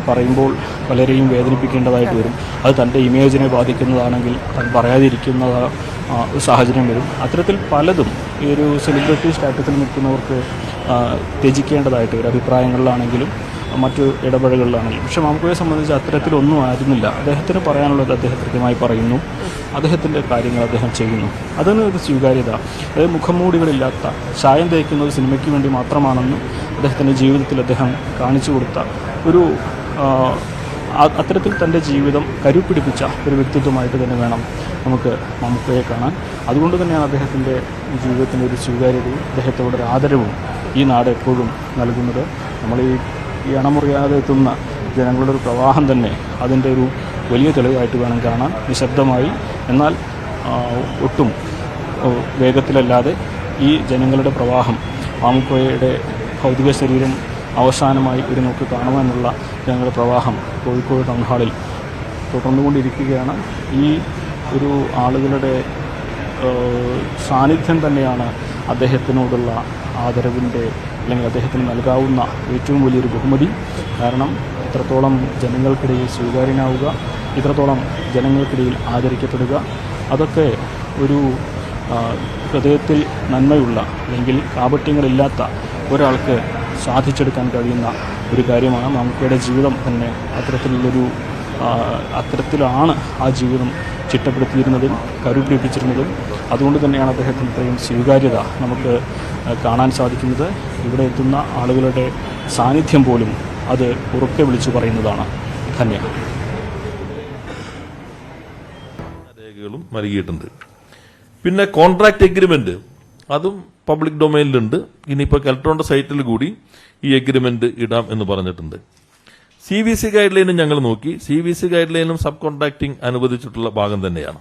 പറയുമ്പോൾ പലരെയും വേദനിപ്പിക്കേണ്ടതായിട്ട് വരും. അത് തൻ്റെ ഇമേജിനെ ബാധിക്കുന്നതാണെങ്കിൽ താൻ പറയാതിരിക്കുന്ന സാഹചര്യം വരും. അത്തരത്തിൽ പലതും ഈ ഒരു സെലിബ്രിറ്റി സ്റ്റാറ്റസിൽ നിൽക്കുന്നവർക്ക് ത്യജിക്കേണ്ടതായിട്ട് വരും, അഭിപ്രായങ്ങളിലാണെങ്കിലും മറ്റു ഇടപെടലുകളിലാണെങ്കിലും. പക്ഷേ മാമുക്കോയെ സംബന്ധിച്ച് അത്തരത്തിലൊന്നും ആയിരുന്നില്ല. അദ്ദേഹത്തിന് പറയാനുള്ളത് അദ്ദേഹം കൃത്യമായി പറയുന്നു, അദ്ദേഹത്തിൻ്റെ കാര്യങ്ങൾ അദ്ദേഹം ചെയ്യുന്നു. അതിന് ഒരു സ്വീകാര്യത, അതായത് മുഖംമൂടികളില്ലാത്ത, ചായം തേക്കുന്നത് സിനിമയ്ക്ക് വേണ്ടി മാത്രമാണെന്ന് അദ്ദേഹത്തിൻ്റെ ജീവിതത്തിൽ അദ്ദേഹം കാണിച്ചു കൊടുത്ത ഒരു അത്തരത്തിൽ തൻ്റെ ജീവിതം കരുപിടിപ്പിച്ച ഒരു വ്യക്തിത്വമായിട്ട് തന്നെ വേണം നമുക്ക് മാമുക്കോയെ കാണാൻ. അതുകൊണ്ട് തന്നെയാണ് അദ്ദേഹത്തിൻ്റെ ജീവിതത്തിൻ്റെ ഒരു സ്വീകാര്യതയും അദ്ദേഹത്തോടെ ഒരു ആദരവും ഈ നാട് എപ്പോഴും നൽകുന്നത്. നമ്മൾ ഈ അണമുറിയാതെ എത്തുന്ന ജനങ്ങളുടെ ഒരു പ്രവാഹം തന്നെ അതിൻ്റെ ഒരു വലിയ തെളിവായിട്ട് വേണം കാണാൻ. നിശബ്ദമായി, എന്നാൽ ഒട്ടും വേഗത്തിലല്ലാതെ ഈ ജനങ്ങളുടെ പ്രവാഹം, മാമുക്കോയുടെ ഭൗതിക ശരീരം അവസാനമായി ഒരു നോക്ക് കാണുവാനുള്ള ജനങ്ങളുടെ പ്രവാഹം കോഴിക്കോട് ടൗൺ ഹാളിൽ തുടർന്നുകൊണ്ടിരിക്കുകയാണ്. ഈ ഒരു ആളുകളുടെ സാന്നിധ്യം തന്നെയാണ് അദ്ദേഹത്തിനോടുള്ള ആദരവിൻ്റെ, അല്ലെങ്കിൽ അദ്ദേഹത്തിന് നൽകാവുന്ന ഏറ്റവും വലിയൊരു ബഹുമതി. കാരണം ഇത്രത്തോളം ജനങ്ങൾക്കിടയിൽ സ്വീകാര്യനാവുക, ഇത്രത്തോളം ജനങ്ങൾക്കിടയിൽ ആദരിക്കപ്പെടുക, അതൊക്കെ ഒരു ഹൃദയത്തിൽ നന്മയുള്ള അല്ലെങ്കിൽ കാപട്യങ്ങളില്ലാത്ത ഒരാൾക്ക് സാധിച്ചെടുക്കാൻ കഴിയുന്ന ഒരു കാര്യമാണ്. മാമുക്കോയുടെ ജീവിതം തന്നെ അത്തരത്തിലാണ് ആ ജീവിതം ചിട്ടപ്പെടുത്തിയിരുന്നതും കരുപിടിപ്പിച്ചിരുന്നതും. അതുകൊണ്ട് തന്നെയാണ് അദ്ദേഹത്തിന് ഇത്രയും സ്വീകാര്യത നമുക്ക് കാണാൻ സാധിക്കുന്നത്. ഇവിടെ എത്തുന്ന ആളുകളുടെ സാന്നിധ്യം പോലും അത് ഉറക്കെ വിളിച്ചു പറയുന്നതാണ്. ധന്യവാദം. രേഖകളും നൽകിയിട്ടുണ്ട്. പിന്നെ കോൺട്രാക്ട് എഗ്രിമെന്റ് അതും പബ്ലിക് ഡൊമൈനിലുണ്ട്. ഇനിയിപ്പോൾ കെൽട്രോണിന്റെ സൈറ്റിൽ കൂടി ഈ എഗ്രിമെന്റ് ഇടാം എന്ന് പറഞ്ഞിട്ടുണ്ട്. CVC ഗൈഡ് ലൈനും ഞങ്ങൾ നോക്കി. CVC ഗൈഡ് ലൈനും സബ് കോൺട്രാക്ടിംഗ് അനുവദിച്ചിട്ടുള്ള ഭാഗം തന്നെയാണ്.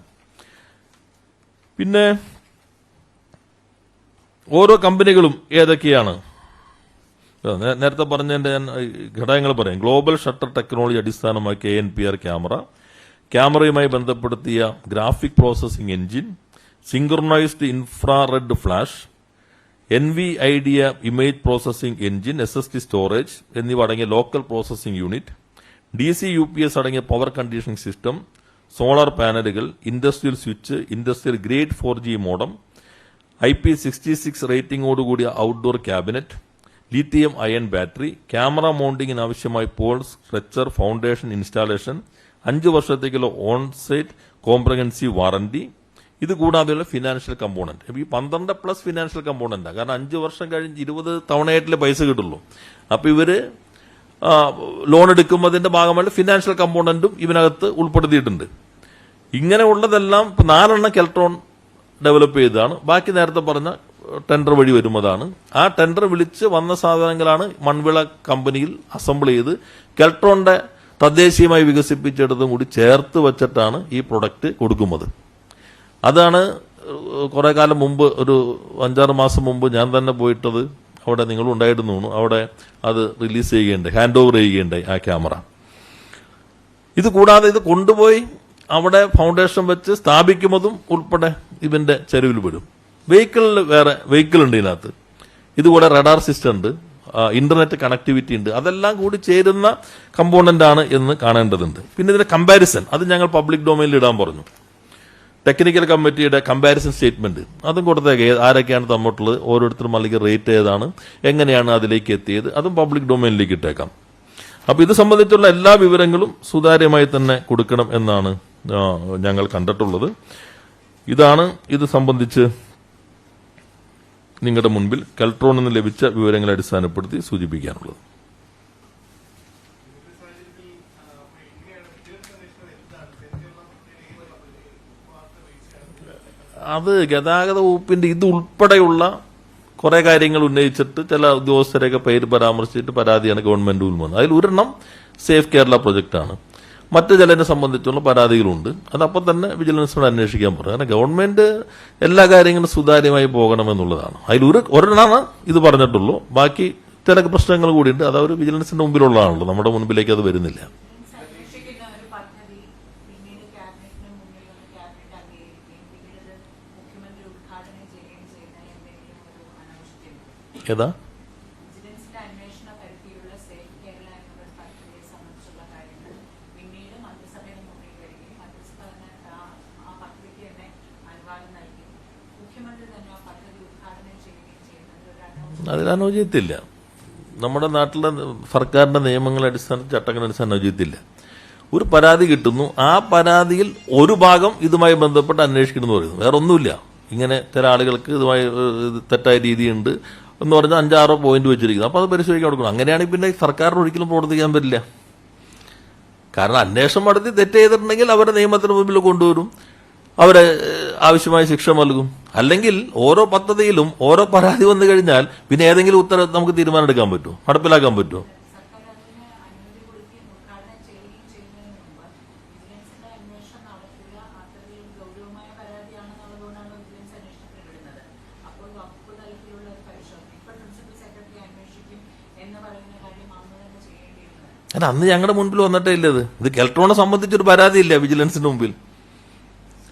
പിന്നെ ഓരോ കമ്പനികളും ഏതൊക്കെയാണ്, നേരത്തെ പറഞ്ഞതിന്റെ ഞാൻ ഘടകങ്ങൾ പറയാം. ഗ്ലോബൽ ഷട്ടർ ടെക്നോളജി അടിസ്ഥാനമാക്കി ANPR ക്യാമറയുമായി ബന്ധപ്പെടുത്തിയ graphic processing engine, synchronised infrared flash, NVIDIA image processing engine, SSD storage എന്നിവ അടങ്ങിയ local processing unit, DC UPS അടങ്ങിയ പവർ കണ്ടീഷനിംഗ് സിസ്റ്റം, സോളാർ പാനലുകൾ, industrial switch, industrial grade 4G modem, IP66 റേറ്റിംഗോടുകൂടിയ outdoor cabinet, lithium ion battery, camera മൗണ്ടിങ്ങിന് ആവശ്യമായ poles, stretcher, foundation installation, 5 വർഷത്തേക്കുള്ള on-site comprehensive warranty. ഇത് കൂടാതെയുള്ള ഫിനാൻഷ്യൽ കമ്പോണന്റ്. ഈ 12+ financial കമ്പോണന്റാണ്. കാരണം 5 വർഷം കഴിഞ്ഞ് 20 തവണയായിട്ടില്ലേ പൈസ കിട്ടുള്ളൂ. അപ്പൊ ഇവര് ലോൺ എടുക്കുന്നതിന്റെ ഭാഗമായിട്ട് ഫിനാൻഷ്യൽ കമ്പോണന്റും ഇതിനകത്ത് ഉൾപ്പെടുത്തിയിട്ടുണ്ട്. ഇങ്ങനെയുള്ളതെല്ലാം 4 കെൽട്രോൺ ഡെവലപ്പ് ചെയ്തതാണ്. ബാക്കി നേരത്തെ പറഞ്ഞ ടെൻഡർ വഴി വരുന്നതാണ്. ആ ടെൻഡർ വിളിച്ച് വന്ന സാധനങ്ങളാണ് മൺവിള കമ്പനിയിൽ അസംബിൾ ചെയ്ത് കെൽട്രോണിന്റെ തദ്ദേശീയമായി വികസിപ്പിച്ചെടുത്തും കൂടി ചേർത്ത് വെച്ചിട്ടാണ് ഈ പ്രൊഡക്റ്റ് കൊടുക്കുന്നത്. അതാണ് കുറെ കാലം മുമ്പ്, ഒരു 5-6 മാസം മുമ്പ് ഞാൻ തന്നെ പോയിട്ടത്. അവിടെ നിങ്ങളും ഉണ്ടായിരുന്നു. അവിടെ അത് റിലീസ് ചെയ്യുകയുണ്ടായി, ഹാൻഡ് ഓവർ ചെയ്യുകയുണ്ടായി ആ ക്യാമറ. ഇത് കൂടാതെ ഇത് കൊണ്ടുപോയി അവിടെ ഫൗണ്ടേഷൻ വെച്ച് സ്ഥാപിക്കുന്നതും ഉൾപ്പെടെ ഇതിന്റെ ചെരുവിൽ വിടും. വെഹിക്കിളിൽ വേറെ വെഹിക്കിൾ ഉണ്ട് ഇതിനകത്ത്. ഇതുകൂടെ റഡാർ സിസ്റ്റം ഉണ്ട്, ഇന്റർനെറ്റ് കണക്ടിവിറ്റി ഉണ്ട്. അതെല്ലാം കൂടി ചേരുന്ന കമ്പോണന്റ് ആണ് എന്ന് കാണേണ്ടതുണ്ട്. പിന്നെ ഇതിന്റെ കമ്പാരിസൺ അത് ഞങ്ങൾ പബ്ലിക് ഡൊമൈനിൽ ഇടാൻ പറഞ്ഞു. ടെക്നിക്കൽ കമ്മിറ്റിയുടെ കമ്പാരിസൺ സ്റ്റേറ്റ്മെന്റ് അതും കൊടുത്തേക്ക്, ആരൊക്കെയാണ് തമ്മിട്ടുള്ളത്, ഓരോരുത്തരും അല്ലെങ്കിൽ റേറ്റ് ഏതാണ്, എങ്ങനെയാണ് അതിലേക്ക് എത്തിയത്, അതും പബ്ലിക് ഡൊമൈനിലേക്ക് ഇട്ടേക്കാം. അപ്പൊ ഇത് സംബന്ധിച്ചുള്ള എല്ലാ വിവരങ്ങളും സുതാര്യമായി തന്നെ കൊടുക്കണം എന്നാണ് ഞങ്ങൾ കണ്ടിട്ടുള്ളത്. ഇതാണ് ഇത് സംബന്ധിച്ച് നിങ്ങളുടെ മുൻപിൽ കെൽട്രോണിൽ നിന്ന് ലഭിച്ച വിവരങ്ങളെ അടിസ്ഥാനപ്പെടുത്തി സൂചിപ്പിക്കാനുള്ളത്. അത് ഗതാഗത വകുപ്പിന്റെ ഇത് ഉൾപ്പെടെയുള്ള കുറെ കാര്യങ്ങൾ ഉന്നയിച്ചിട്ട് ചില ഉദ്യോഗസ്ഥരെയൊക്കെ പേര് പരാമർശിച്ചിട്ട് പരാതിയാണ് ഗവൺമെന്റ് വന്നത്. അതിൽ ഒരെണ്ണം സേഫ് കേരള പ്രൊജക്ടാണ്. മറ്റു ചിലതിനെ സംബന്ധിച്ചുള്ള പരാതികളുണ്ട്. അതപ്പോൾ തന്നെ വിജിലൻസിനോട് അന്വേഷിക്കാൻ പറഞ്ഞു. കാരണം ഗവൺമെന്റ് എല്ലാ കാര്യങ്ങളും സുതാര്യമായി പോകണമെന്നുള്ളതാണ്. അതിൽ ഒരെണ്ണമാണ് ഇത് പറഞ്ഞിട്ടുള്ളൂ. ബാക്കി ചില പ്രശ്നങ്ങൾ കൂടിയുണ്ട്. അത് അവർ വിജിലൻസിന്റെ മുമ്പിലുള്ളതാണല്ലോ, നമ്മുടെ മുൻപിലേക്ക് അത് വരുന്നില്ല. ഏതാ അതിനനുചിതത്തില്ല. നമ്മുടെ നാട്ടിലെ സർക്കാരിന്റെ നിയമങ്ങളുടെ അടിസ്ഥാനത്തിൽ ചട്ടങ്ങളനുസരിച്ച് അനുചിതത്തില്ല. ഒരു പരാതി കിട്ടുന്നു, ആ പരാതിയിൽ ഒരു ഭാഗം ഇതുമായി ബന്ധപ്പെട്ട് അന്വേഷിക്കണമെന്ന് പറയുന്നു. വേറെ ഒന്നുമില്ല. ഇങ്ങനെ ചില ആളുകൾക്ക് ഇതുമായി തെറ്റായ രീതിയുണ്ട് എന്ന് പറഞ്ഞാൽ 5-6 പോയിന്റ് വെച്ചിരിക്കുന്നു. അപ്പോൾ അത് പരിശോധിക്കാൻ കൊടുക്കണം. അങ്ങനെയാണെങ്കിൽ പിന്നെ സർക്കാരിന് ഒരിക്കലും പ്രവർത്തിക്കാൻ പറ്റില്ല. കാരണം അന്വേഷണം നടത്തി തെറ്റ് ചെയ്തിട്ടുണ്ടെങ്കിൽ അവരെ നിയമത്തിന് മുമ്പിൽ കൊണ്ടുവരും, അവരെ ആവശ്യമായ ശിക്ഷ നൽകും. അല്ലെങ്കിൽ ഓരോ പദ്ധതിയിലും ഓരോ പരാതി വന്നു കഴിഞ്ഞാൽ പിന്നെ ഏതെങ്കിലും ഉത്തരം നമുക്ക് തീരുമാനം എടുക്കാൻ പറ്റുമോ, നടപ്പിലാക്കാൻ പറ്റുമോ? അല്ല, അന്ന് ഞങ്ങളുടെ മുൻപിൽ വന്നിട്ടേ ഇല്ലത്. ഇത് കെൽട്രോണിനെ സംബന്ധിച്ചൊരു പരാതിയില്ല വിജിലൻസിന്റെ മുമ്പിൽ.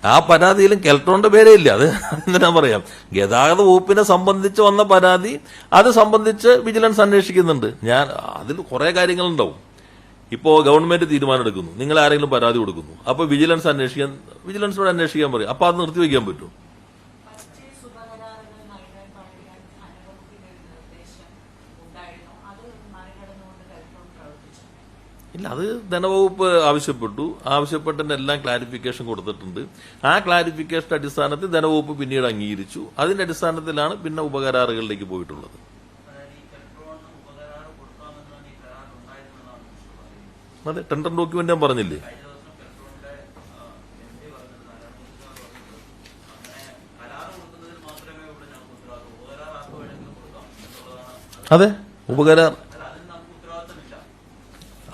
ആ പരാതിയിലും കെൽട്രോണിന്റെ പേരേ ഇല്ല. അത് എന്തിനാ പറയാം, ഗതാഗത വകുപ്പിനെ സംബന്ധിച്ച് വന്ന പരാതി, അത് സംബന്ധിച്ച് വിജിലൻസ് അന്വേഷിക്കുന്നുണ്ട്. അതിൽ കുറെ കാര്യങ്ങളുണ്ടാവും. ഇപ്പോ ഗവൺമെന്റ് തീരുമാനം എടുക്കുന്നു, നിങ്ങൾ ആരെങ്കിലും പരാതി കൊടുക്കുന്നു, അപ്പൊ വിജിലൻസിനോട് അന്വേഷിക്കാൻ പറയും. അപ്പൊ അത് നിർത്തിവെക്കാൻ പറ്റും? ഇല്ല, അത് ധനവകുപ്പ് ആവശ്യപ്പെട്ടതിന്റെ എല്ലാം ക്ലാരിഫിക്കേഷൻ കൊടുത്തിട്ടുണ്ട്. ആ ക്ലാരിഫിക്കേഷന്റെ അടിസ്ഥാനത്തിൽ ധനവകുപ്പ് പിന്നീട് അംഗീകരിച്ചു. അതിന്റെ അടിസ്ഥാനത്തിലാണ് പിന്നെ ഉപകരാറുകളിലേക്ക് പോയിട്ടുള്ളത്. അതെ, ടെൻഡർ ഡോക്യുമെന്റ് ഞാൻ പറഞ്ഞില്ലേ. അതെ, ഉപകരാർ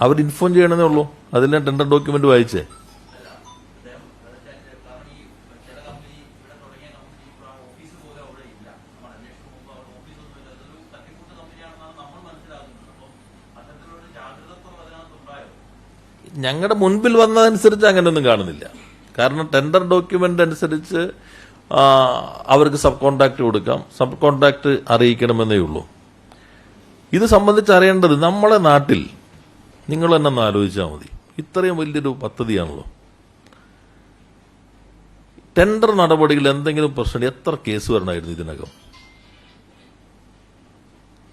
അവർ ഇൻഫോം ചെയ്യണമെന്നേ ഉള്ളൂ. അതിൽ ഞാൻ ടെൻഡർ ഡോക്യുമെന്റ് വായിച്ചേ. ഞങ്ങളുടെ മുൻപിൽ വന്നതനുസരിച്ച് അങ്ങനെയൊന്നും കാണുന്നില്ല. കാരണം ടെൻഡർ ഡോക്യുമെന്റ് അനുസരിച്ച് അവർക്ക് സബ് കോൺട്രാക്ട് കൊടുക്കാം, സബ് കോൺട്രാക്ട് അറിയിക്കണമെന്നേ ഉള്ളൂ. ഇത് സംബന്ധിച്ച് അറിയേണ്ടത് നമ്മളെ നാട്ടിൽ നിങ്ങൾ തന്നെ ഒന്ന് ആലോചിച്ചാൽ മതി. ഇത്രയും വലിയൊരു പദ്ധതിയാണല്ലോ. ടെൻഡർ നടപടികൾ എന്തെങ്കിലും പ്രശ്നം എത്ര കേസ് വരണമായിരുന്നു ഇതിനകം?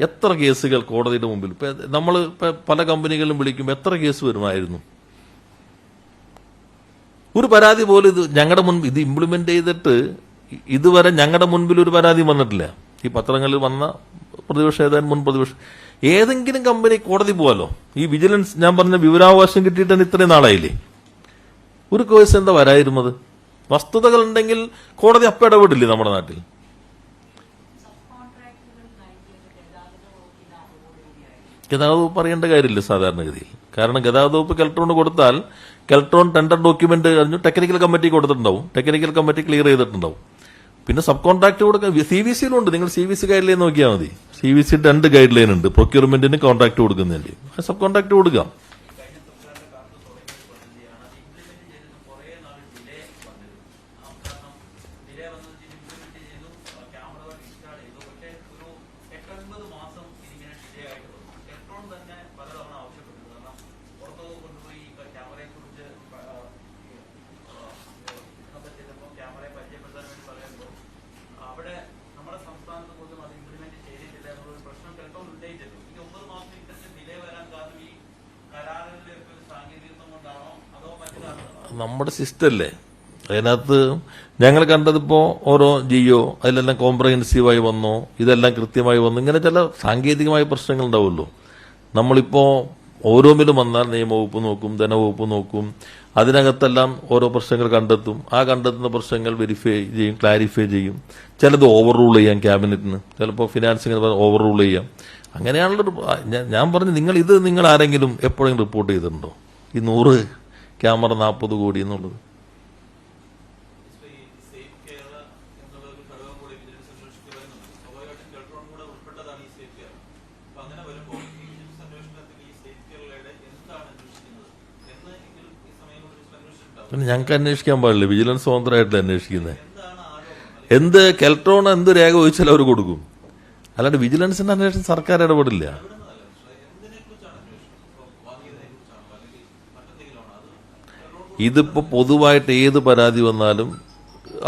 എത്ര കേസുകൾ കോടതിയുടെ മുമ്പിൽ നമ്മൾ പല കമ്പനികളിലും വിളിക്കുമ്പോൾ എത്ര കേസ് വരുമായിരുന്നു? ഒരു പരാതി പോലും ഇത് ഞങ്ങളുടെ മുൻപിൽ ഇത് ഇംപ്ലിമെന്റ് ചെയ്തിട്ട് ഇതുവരെ ഞങ്ങളുടെ മുൻപിൽ ഒരു പരാതി വന്നിട്ടില്ല. ഈ പത്രങ്ങളിൽ വന്ന പ്രതിപക്ഷ ഏതാനും മുൻ പ്രതിപക്ഷം ഏതെങ്കിലും കമ്പനി കോടതി പോവാലോ. ഈ വിജിലൻസ് ഞാൻ പറഞ്ഞ വിവരാവകാശം കിട്ടിയിട്ട് ഇത്രയും നാളായില്ലേ, ഒരു കേസ് എന്താ വരായിരുന്നത്? വസ്തുതകൾ ഉണ്ടെങ്കിൽ കോടതി അപ്പം ഇടപെടില്ലേ നമ്മുടെ നാട്ടിൽ? ഗതാഗത വകുപ്പ് അറിയേണ്ട കാര്യമില്ല സാധാരണഗതിയിൽ. കാരണം ഗതാഗത വകുപ്പ് കെൽട്രോണ് കൊടുത്താൽ കെൽട്രോൺ ടെൻഡർ ഡോക്യുമെന്റ് കഴിഞ്ഞു ടെക്നിക്കൽ കമ്മിറ്റി കൊടുത്തിട്ടുണ്ടാവും, ടെക്നിക്കൽ കമ്മിറ്റി ക്ലിയർ ചെയ്തിട്ടുണ്ടാവും. പിന്നെ സബ് കോൺട്രാക്ട് കൊടുക്കാൻ CVC-യിലുണ്ട്. നിങ്ങൾ CVC ഗൈഡ് ലൈൻ നോക്കിയാൽ മതി. CVC 2 ഗൈഡ് ലൈൻ ഉണ്ട് പ്രൊക്യൂർമെന്റിന് കോൺട്രാക്ട് കൊടുക്കുന്നതിന്റെ. സബ് കോൺട്രാക്ട് കൊടുക്കാം. നമ്മുടെ സിസ്റ്റം അല്ലേ അതിനകത്ത്. ഞങ്ങൾ കണ്ടതിപ്പോ ഓരോ ജിയോ അതിലെല്ലാം കോംപ്രഹെൻസീവായി വന്നോ, ഇതെല്ലാം കൃത്യമായി വന്നു, ഇങ്ങനെ ചില സാങ്കേതികമായ പ്രശ്നങ്ങൾ ഉണ്ടാവുമല്ലോ. നമ്മളിപ്പോ ഓരോന്നിലും വന്നാൽ നിയമവകുപ്പ് നോക്കും, ധനവകുപ്പ് നോക്കും, അതിനകത്തെല്ലാം ഓരോ പ്രശ്നങ്ങൾ കണ്ടെത്തും. ആ കണ്ടെത്തുന്ന പ്രശ്നങ്ങൾ വെരിഫൈ ചെയ്യും, ക്ലാരിഫൈ ചെയ്യും. ചിലത് ഓവർ റൂൾ ചെയ്യാം ക്യാബിനറ്റിന്, ചിലപ്പോൾ ഫിനാൻസിന് ഓവർ റൂൾ ചെയ്യാം. അങ്ങനെയാണല്ലോ ഞാൻ പറഞ്ഞു. നിങ്ങൾ ആരെങ്കിലും എപ്പോഴെങ്കിലും റിപ്പോർട്ട് ചെയ്തിട്ടുണ്ടോ ഈ 100 ക്യാമറ 40 കോടി എന്നുള്ളത്? ഞങ്ങൾക്ക് അന്വേഷിക്കാൻ പാടില്ല, വിജിലൻസ് സ്വതന്ത്രമായിട്ടല്ല അന്വേഷിക്കുന്നത്. എന്ത് കെൽട്രോൺ എന്ത് രേഖ ചോദിച്ചാലും അവർ കൊടുക്കും. അല്ലാണ്ട് വിജിലൻസിന്റെ അന്വേഷണം സർക്കാർ ഇടപെടില്ല. ഇതിപ്പോ പൊതുവായിട്ട് ഏത് പരാതി വന്നാലും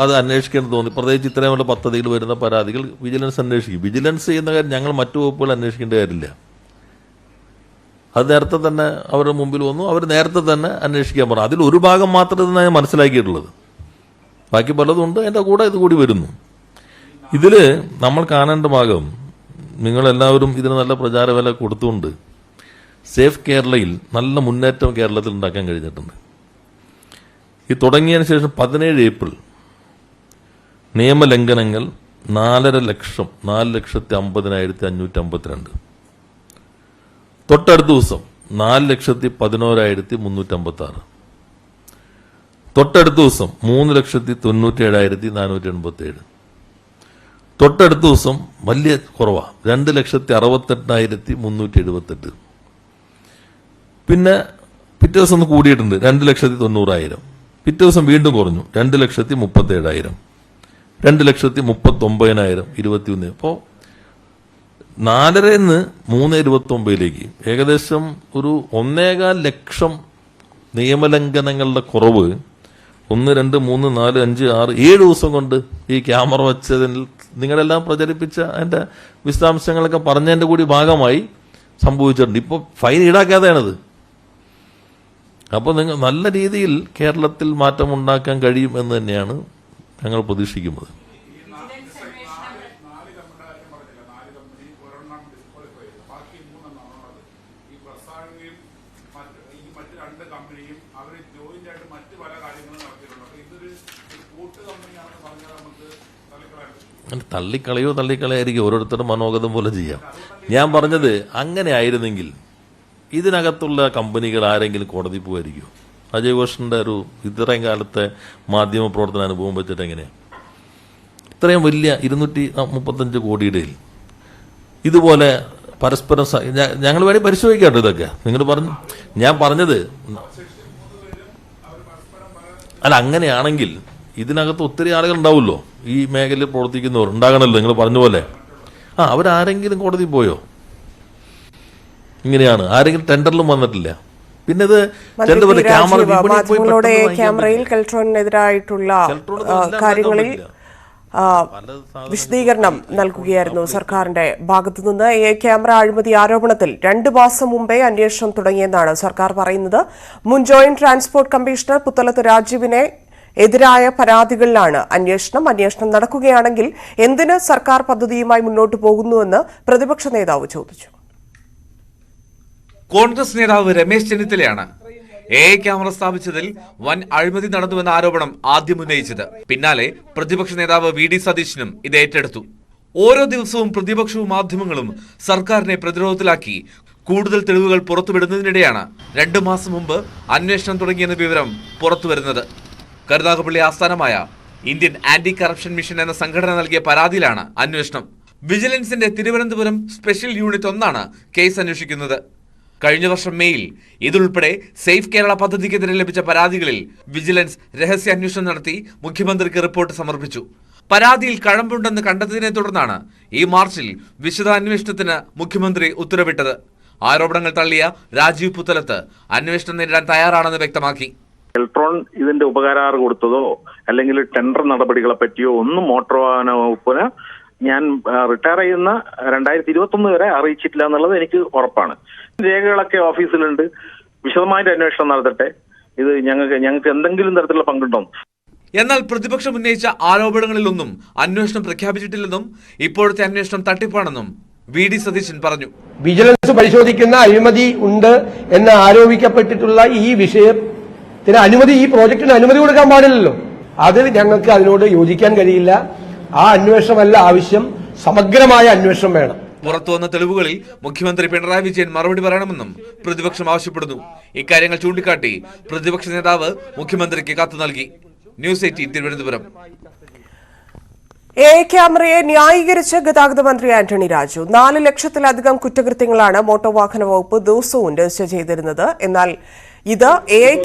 അത് അന്വേഷിക്കേണ്ടി തോന്നി. പ്രത്യേകിച്ച് ഇത്രയും പദ്ധതിയിൽ വരുന്ന പരാതികൾ വിജിലൻസ് അന്വേഷിക്കും. വിജിലൻസ് ചെയ്യുന്ന കാര്യം ഞങ്ങൾ മറ്റു വകുപ്പുകൾ അന്വേഷിക്കേണ്ട കാര്യമില്ല. അത് നേരത്തെ തന്നെ അവരുടെ മുമ്പിൽ വന്നു, അവർ നേരത്തെ തന്നെ അന്വേഷിക്കാൻ പറഞ്ഞു. അതിൽ ഒരു ഭാഗം മാത്രമേ ഞാൻ മനസ്സിലാക്കിയിട്ടുള്ളത്, ബാക്കി പലതുണ്ട്. എൻ്റെ കൂടെ ഇത് കൂടി വരുന്നു. ഇതിൽ നമ്മൾ കാണേണ്ട ഭാഗം, നിങ്ങളെല്ലാവരും ഇതിന് നല്ല പ്രചാരവില കൊടുത്തുകൊണ്ട് സേഫ് കേരളയിൽ നല്ല മുന്നേറ്റം കേരളത്തിൽ ഉണ്ടാക്കാൻ കഴിഞ്ഞിട്ടുണ്ട്. ഈ തുടങ്ങിയതിന് ശേഷം 17 ഏപ്രിൽ നിയമലംഘനങ്ങൾ 4,50,552. തൊട്ടടുത്ത ദിവസം 4,11,356. തൊട്ടടുത്ത ദിവസം 3,97,487. തൊട്ടടുത്ത ദിവസം വലിയ കുറവാ, 2,68,378. പിന്നെ പിറ്റേ ദിവസം ഒന്ന് കൂടിയിട്ടുണ്ട്, 2,90,000. പിറ്റേ ദിവസം വീണ്ടും കുറഞ്ഞു, 2,37,000, 2,39,000, 21. അപ്പോൾ 4 329 ഏകദേശം ഒരു 1.25 ലക്ഷം നിയമലംഘനങ്ങളുടെ കുറവ് 1, 2, 3, 4, 5, 6, 7 ദിവസം കൊണ്ട് ഈ ക്യാമറ വെച്ചതിൽ നിങ്ങളെല്ലാം പ്രചരിപ്പിച്ച അതിന്റെ വിശദാംശങ്ങളൊക്കെ പറഞ്ഞതിന്റെ കൂടി ഭാഗമായി സംഭവിച്ചിട്ടുണ്ട്. ഇപ്പോൾ ഫൈൻ ഈടാക്കാതെയാണത്. അപ്പോൾ നിങ്ങൾ നല്ല രീതിയിൽ കേരളത്തിൽ മാറ്റമുണ്ടാക്കാൻ കഴിയും എന്ന് തന്നെയാണ് ഞങ്ങൾ പ്രതീക്ഷിക്കുന്നത്. തള്ളിക്കളയായിരിക്കും, ഓരോരുത്തരുടെ മനോഗതം പോലെ ചെയ്യാം. ഞാൻ പറഞ്ഞത് അങ്ങനെ ആയിരുന്നെങ്കിൽ ഇതിനകത്തുള്ള കമ്പനികൾ ആരെങ്കിലും കോടതി പോകായിരിക്കുമോ? അജയ് ഘോഷിന്റെ ഒരു ഇത്രയും കാലത്തെ മാധ്യമ പ്രവർത്തന അനുഭവം വെച്ചിട്ട് എങ്ങനെയാണ് ഇത്രയും വലിയ 235 കോടിയുടെ ഇതുപോലെ പരസ്പരം ഞങ്ങൾ വേണ്ടി പരിശോധിക്കാട്ടോ ഇതൊക്കെ. നിങ്ങൾ പറഞ്ഞു, ഞാൻ പറഞ്ഞത് അല്ല, അങ്ങനെയാണെങ്കിൽ ഇതിനകത്ത് ഒത്തിരി ആളുകൾ ഉണ്ടാവുമല്ലോ, ഈ മേഖലയിൽ പ്രവർത്തിക്കുന്നവർ ഉണ്ടാകണമല്ലോ. നിങ്ങൾ പറഞ്ഞ പോലെ അവരാരെങ്കിലും കോടതി പോയോ? ഇങ്ങനെയാണ്, ആരെങ്കിലും ടെൻഡറിലും വന്നിട്ടില്ല. പിന്നെ ഇത് ക്യാമറയിൽ കെൽട്രോണിനെതിരായിട്ടുള്ള കാര്യങ്ങളിൽ വിശദീകരണം നൽകുകയായിരുന്നു സർക്കാരിന്റെ ഭാഗത്തുനിന്ന്. ക്യാമറ അഴിമതി ആരോപണത്തിൽ 2 മാസം മുമ്പേ അന്വേഷണം തുടങ്ങിയെന്നാണ് സർക്കാർ പറയുന്നത്. മുൻ ജോയിന്റ് ട്രാൻസ്പോർട്ട് കമ്മീഷണർ പുത്തലത്ത് രാജീവിനെ എതിരായ പരാതികളിലാണ് അന്വേഷണം. അന്വേഷണം നടക്കുകയാണെങ്കിൽ എന്തിന് സർക്കാർ പദ്ധതിയുമായി മുന്നോട്ട് പോകുന്നുവെന്ന് പ്രതിപക്ഷ നേതാവ് ചോദിച്ചു. കോൺഗ്രസ് നേതാവ് രമേശ് ചെന്നിത്തലയാണ് ക്യാമറ സ്ഥാപിച്ചതിൽ വൻ അഴിമതി നടന്നുവെന്ന ആരോപണം ആദ്യം ഉന്നയിച്ചത്. പിന്നാലെ പ്രതിപക്ഷ നേതാവ് VD സതീശനും ഇത് ഏറ്റെടുത്തു. ഓരോ ദിവസവും പ്രതിപക്ഷവും മാധ്യമങ്ങളും സർക്കാരിനെ പ്രതിരോധത്തിലാക്കി കൂടുതൽ തെളിവുകൾ പുറത്തുവിടുന്നതിനിടെയാണ് 2 മാസം മുമ്പ് അന്വേഷണം തുടങ്ങിയെന്ന വിവരം പുറത്തുവരുന്നത്. കരുനാഗപ്പള്ളി ആസ്ഥാനമായ ഇന്ത്യൻ ആന്റി കറപ്ഷൻ മിഷൻ എന്ന സംഘടന നൽകിയ പരാതിയിലാണ് അന്വേഷണം. വിജിലൻസിന്റെ തിരുവനന്തപുരം സ്പെഷ്യൽ യൂണിറ്റ് 1 കേസ് അന്വേഷിക്കുന്നത്. കഴിഞ്ഞ വർഷം മെയ്യിൽ ഇതുൾപ്പെടെ സേഫ് കേരള പദ്ധതിക്കെതിരെ ലഭിച്ച പരാതികളിൽ വിജിലൻസ് രഹസ്യ അന്വേഷണം നടത്തി മുഖ്യമന്ത്രിക്ക് റിപ്പോർട്ട് സമർപ്പിച്ചു. പരാതിയിൽ കഴമ്പുണ്ടെന്ന് കണ്ടെത്തിയതിനെ തുടർന്നാണ് ഈ മാർച്ചിൽ വിശദാന്വേഷണത്തിന് മുഖ്യമന്ത്രി ഉത്തരവിട്ടത്. ആരോപണങ്ങൾ തള്ളിയ രാജീവ് പുത്തലത്ത് അന്വേഷണം നേരിടാൻ തയ്യാറാണെന്ന് വ്യക്തമാക്കി. കെൽട്രോൺ ഇതിന്റെ ഉപകരാർ കൊടുത്തതോ അല്ലെങ്കിൽ ടെൻഡർ നടപടികളെ പറ്റിയോ ഒന്നും മോട്ടോർ വാഹന വകുപ്പിന് ഞാൻ റിട്ടയർ ചെയ്യുന്ന 2021 വരെ അറിയിച്ചിട്ടില്ല എന്നുള്ളത് എനിക്ക് ഉറപ്പാണ്. രേഖകളൊക്കെ ഓഫീസിലുണ്ട്, വിശദമായിട്ട് അന്വേഷണം നടത്തട്ടെ. ഇത് ഞങ്ങൾക്ക് എന്തെങ്കിലും തരത്തിലുള്ള പങ്കുണ്ടോ? എന്നാൽ പ്രതിപക്ഷം ഉന്നയിച്ച ആരോപണങ്ങളിലൊന്നും അന്വേഷണം പ്രഖ്യാപിച്ചിട്ടില്ലെന്നും ഇപ്പോഴത്തെ അന്വേഷണം തട്ടിപ്പാണെന്നും വി.ഡി. സതീശൻ പറഞ്ഞു. വിജിലൻസ് പരിശോധിക്കുന്ന അഴിമതി ഉണ്ട് എന്ന് ആരോപിക്കപ്പെട്ടിട്ടുള്ള ഈ വിഷയത്തിന് ഈ പ്രോജക്റ്റിന് അനുമതി കൊടുക്കാൻ പാടില്ലല്ലോ. ഞങ്ങൾക്ക് അതിനോട് യോജിക്കാൻ കഴിയില്ല. ആ അന്വേഷണമല്ല ആവശ്യം, സമഗ്രമായ അന്വേഷണം വേണം. പുറത്തുവന്ന തെളിവുകളിൽ മുഖ്യമന്ത്രി പിണറായി വിജയൻ മറുപടി പറയണമെന്നും പ്രതിപക്ഷം ആവശ്യപ്പെടുന്നു. ഇക്കാര്യങ്ങൾ ചൂണ്ടിക്കാട്ടി പ്രതിപക്ഷ നേതാവ് മുഖ്യമന്ത്രിക്ക് കത്ത് നൽകി. ന്യൂസ് 18 തിരുവനന്തപുരം. ക്യാമറയെ ന്യായീകരിച്ച് ഗതാഗത മന്ത്രി ആന്റണി രാജു. 4 ലക്ഷത്തിലധികം കുറ്റകൃത്യങ്ങളാണ് മോട്ടോർ വാഹന വകുപ്പ് ദിവസവും രജിസ്റ്റർ ചെയ്തിരുന്നത്. എന്നാൽ ഇത്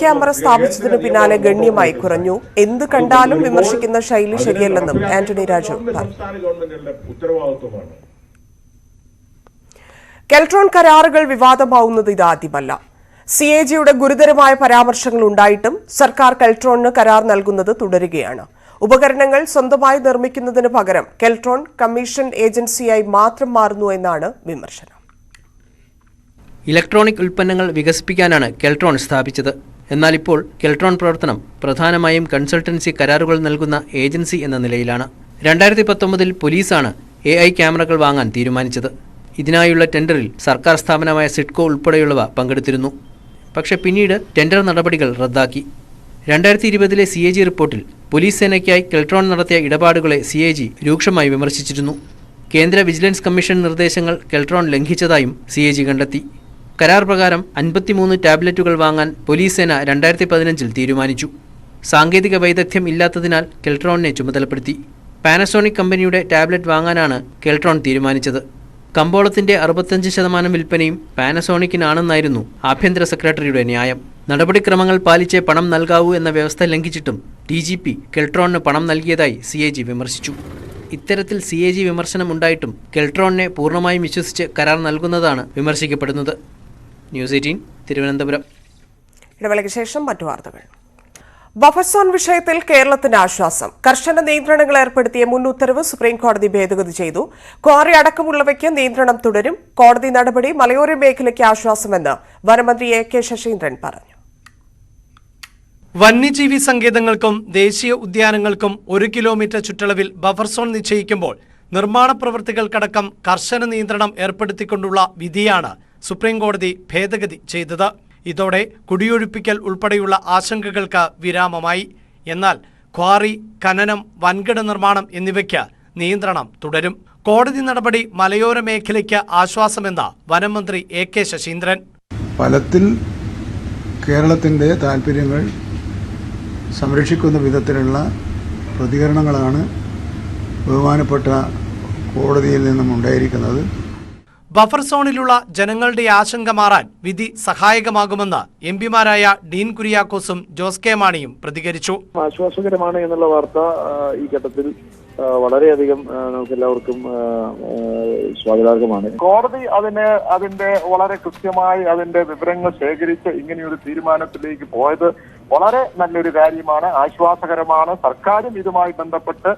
ക്യാമറ സ്ഥാപിച്ചതിന് പിന്നാലെ ഗണ്യമായി കുറഞ്ഞു. എന്ത് കണ്ടാലും വിമർശിക്കുന്ന ശൈലി ശരിയല്ലെന്നും ആന്റണി രാജു പറഞ്ഞു. കെൽട്രോൺ കരാറുകൾ വിവാദമാവുന്നത് ഇതാദ്യമല്ല. CAGയുടെ ഗുരുതരമായ പരാമർശങ്ങൾ ഉണ്ടായിട്ടും സർക്കാർ കെൽട്രോണിന് കരാർ നൽകുന്നത് തുടരുകയാണ്. ഉപകരണങ്ങൾ സ്വന്തമായി നിർമ്മിക്കുന്നതിന് പകരം കെൽട്രോൺ കമ്മീഷൻ ഏജൻസിയായി മാത്രം മാറുന്നു എന്നാണ് വിമർശനം. ഇലക്ട്രോണിക് ഉൽപ്പന്നങ്ങൾ വികസിപ്പിക്കാനാണ് കെൽട്രോൺ സ്ഥാപിച്ചത്. എന്നാൽ ഇപ്പോൾ കെൽട്രോൺ പ്രവർത്തനം പ്രധാനമായും കൺസൾട്ടൻസി കരാറുകൾ നൽകുന്ന ഏജൻസി എന്ന നിലയിലാണ്. 2019 പോലീസാണ് AI ക്യാമറകൾ വാങ്ങാൻ തീരുമാനിച്ചത്. ഇതിനായുള്ള ടെൻഡറിൽ സർക്കാർ സ്ഥാപനമായ സിഡ്കോ ഉൾപ്പെടെയുള്ളവ പങ്കെടുത്തിരുന്നു. പക്ഷേ പിന്നീട് ടെൻഡർ നടപടികൾ റദ്ദാക്കി. 2020 CAG റിപ്പോർട്ടിൽ പോലീസ് സേനയ്ക്കായി കെൽട്രോൺ നടത്തിയ ഇടപാടുകളെ CAG രൂക്ഷമായി വിമർശിച്ചിരുന്നു. കേന്ദ്ര വിജിലൻസ് കമ്മീഷൻ നിർദ്ദേശങ്ങൾ കെൽട്രോൺ ലംഘിച്ചതായും CAG കണ്ടെത്തി. കരാർ പ്രകാരം 53 ടാബ്ലറ്റുകൾ വാങ്ങാൻ പോലീസ് സേന 2015 തീരുമാനിച്ചു. സാങ്കേതിക വൈദഗ്ധ്യം ഇല്ലാത്തതിനാൽ കെൽട്രോണിനെ ചുമതലപ്പെടുത്തി. പാനസോണിക് കമ്പനിയുടെ ടാബ്ലറ്റ് വാങ്ങാനാണ് കെൽട്രോൺ തീരുമാനിച്ചത്. കമ്പോളത്തിന്റെ 65% വിൽപ്പനയും പാനസോണിക്കിനാണെന്നായിരുന്നു ആഭ്യന്തര സെക്രട്ടറിയുടെ ന്യായം. നടപടിക്രമങ്ങൾ പാലിച്ചേ പണം നൽകാവൂ എന്ന വ്യവസ്ഥ ലംഘിച്ചിട്ടും DGP കെൽട്രോണിന് പണം നൽകിയതായി CAG വിമർശിച്ചു. ഇത്തരത്തിൽ CAG വിമർശനമുണ്ടായിട്ടും കെൽട്രോണിനെ പൂർണ്ണമായും വിശ്വസിച്ച് കരാർ നൽകുന്നതാണ് വിമർശിക്കപ്പെടുന്നത്. ന്യൂസ് 18 തിരുവനന്തപുരം. ഇടവേളയ്ക്ക് ശേഷം മറ്റു വാർത്തകൾ. ബഫർ സോൺ വിഷയത്തിൽ കേരളത്തിന് ആശ്വാസം. കർശന നിയന്ത്രണങ്ങൾ ഏർപ്പെടുത്തിയ മുൻ ഉത്തരവ് സുപ്രീംകോടതി ഭേദഗതി ചെയ്തു. ക്വാറി അടക്കമുള്ളവയ്ക്ക് നിയന്ത്രണം തുടരും. കോടതി നടപടി മലയോര മേഖലയ്ക്ക് ആശ്വാസമെന്ന് വനമന്ത്രി AK ശശീന്ദ്രൻ പറഞ്ഞു. വന്യജീവി സങ്കേതങ്ങൾക്കും ദേശീയ ഉദ്യാനങ്ങൾക്കും 1 കിലോമീറ്റർ ചുറ്റളവിൽ ബഫർ സോൺ നിശ്ചയിക്കുമ്പോൾ നിർമ്മാണ പ്രവൃത്തികൾക്കടക്കം കർശന നിയന്ത്രണം ഏർപ്പെടുത്തിക്കൊണ്ടുള്ള വിധിയാണ് സുപ്രീംകോടതി ഭേദഗതി ചെയ്തത്. ഇതോടെ കുടിയൊഴിപ്പിക്കൽ ഉൾപ്പെടെയുള്ള ആശങ്കകൾക്ക് വിരാമമായി. എന്നാൽ ക്വാറി, ഖനനം, വൻകിട നിർമ്മാണം എന്നിവയ്ക്ക് നിയന്ത്രണം തുടരും. കോടതി നടപടി മലയോര മേഖലയ്ക്ക് ആശ്വാസമെന്ന് വനമന്ത്രി AK ശശീന്ദ്രൻ. ഫലത്തിൽ കേരളത്തിൻ്റെ താൽപ്പര്യങ്ങൾ സംരക്ഷിക്കുന്ന വിധത്തിലുള്ള പ്രതികരണങ്ങളാണ് ബഹുമാനപ്പെട്ട കോടതിയിൽ നിന്നും ഉണ്ടായിരിക്കുന്നത്. ബഫർ സോണിലുള്ള ജനങ്ങളുടെ ആശങ്ക മാറാൻ വിധി സഹായകമാകുമെന്ന് MPമാരായ ഡീൻ കുര്യാക്കോസും ജോസ് കെ മാണിയും പ്രതികരിച്ചു. ആശ്വാസകരമാണ് എന്നുള്ള വാർത്ത ഈ ഘട്ടത്തിൽ വളരെയധികം നമുക്ക് എല്ലാവർക്കും സ്വാഗതാർഹമാണ്. കോടതി അതിന്റെ വളരെ കൃത്യമായി അതിന്റെ വിവരങ്ങൾ ശേഖരിച്ച് ഇങ്ങനെയൊരു തീരുമാനത്തിലേക്ക് പോയത് വളരെ നല്ലൊരു കാര്യമാണ്, ആശ്വാസകരമാണ്. സർക്കാരും ഇതുമായി ബന്ധപ്പെട്ട്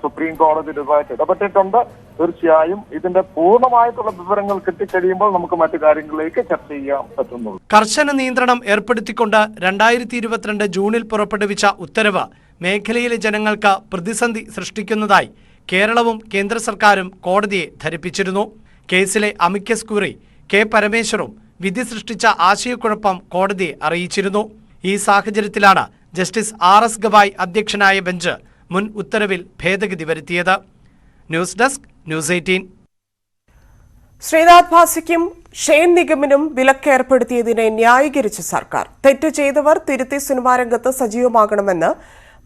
സുപ്രീം കോടതി ഇതുമായിട്ട് ഇടപെട്ടിട്ടുണ്ട്. തീർച്ചയായും ഇതിന്റെ പൂർണ്ണമായിട്ടുള്ള വിവരങ്ങൾ കിട്ടിക്കഴിയുമ്പോൾ നമുക്ക് മറ്റു കാര്യങ്ങളിലേക്ക് ചർച്ച ചെയ്യാൻ പറ്റുന്നുള്ളൂ. കർശന നിയന്ത്രണം ഏർപ്പെടുത്തിക്കൊണ്ട് 2022 ജൂണിൽ പുറപ്പെടുവിച്ച ഉത്തരവ് മേഖലയിലെ ജനങ്ങൾക്ക് പ്രതിസന്ധി സൃഷ്ടിക്കുന്നതായി കേരളവും കേന്ദ്ര സർക്കാരും കോടതിയെ ധരിപ്പിച്ചിരുന്നു. കേസിലെ അമിക്കസ് ക്യൂറി K പരമേശ്വറും വിധി സൃഷ്ടിച്ച ആശയക്കുഴപ്പം കോടതിയെ അറിയിച്ചിരുന്നു. ഈ സാഹചര്യത്തിലാണ് ജസ്റ്റിസ് RS ഗവായ് അധ്യക്ഷനായ ബെഞ്ച് മുൻ ഉത്തരവിൽ ഭേദഗതി വരുത്തിയത്. News desk news 18. ശ്രീനാഥ് ഭാസിക്കും ഷെയ്ൻ നിഗമിനും വിലക്ക് ഏർപ്പെടുത്തിയതിനെ ന്യായീകരിച്ച് സർക്കാർ. തെറ്റ് ചെയ്തവർ തിരുത്തി സിനിമാരംഗത്ത് സജീവമാകണമെന്ന്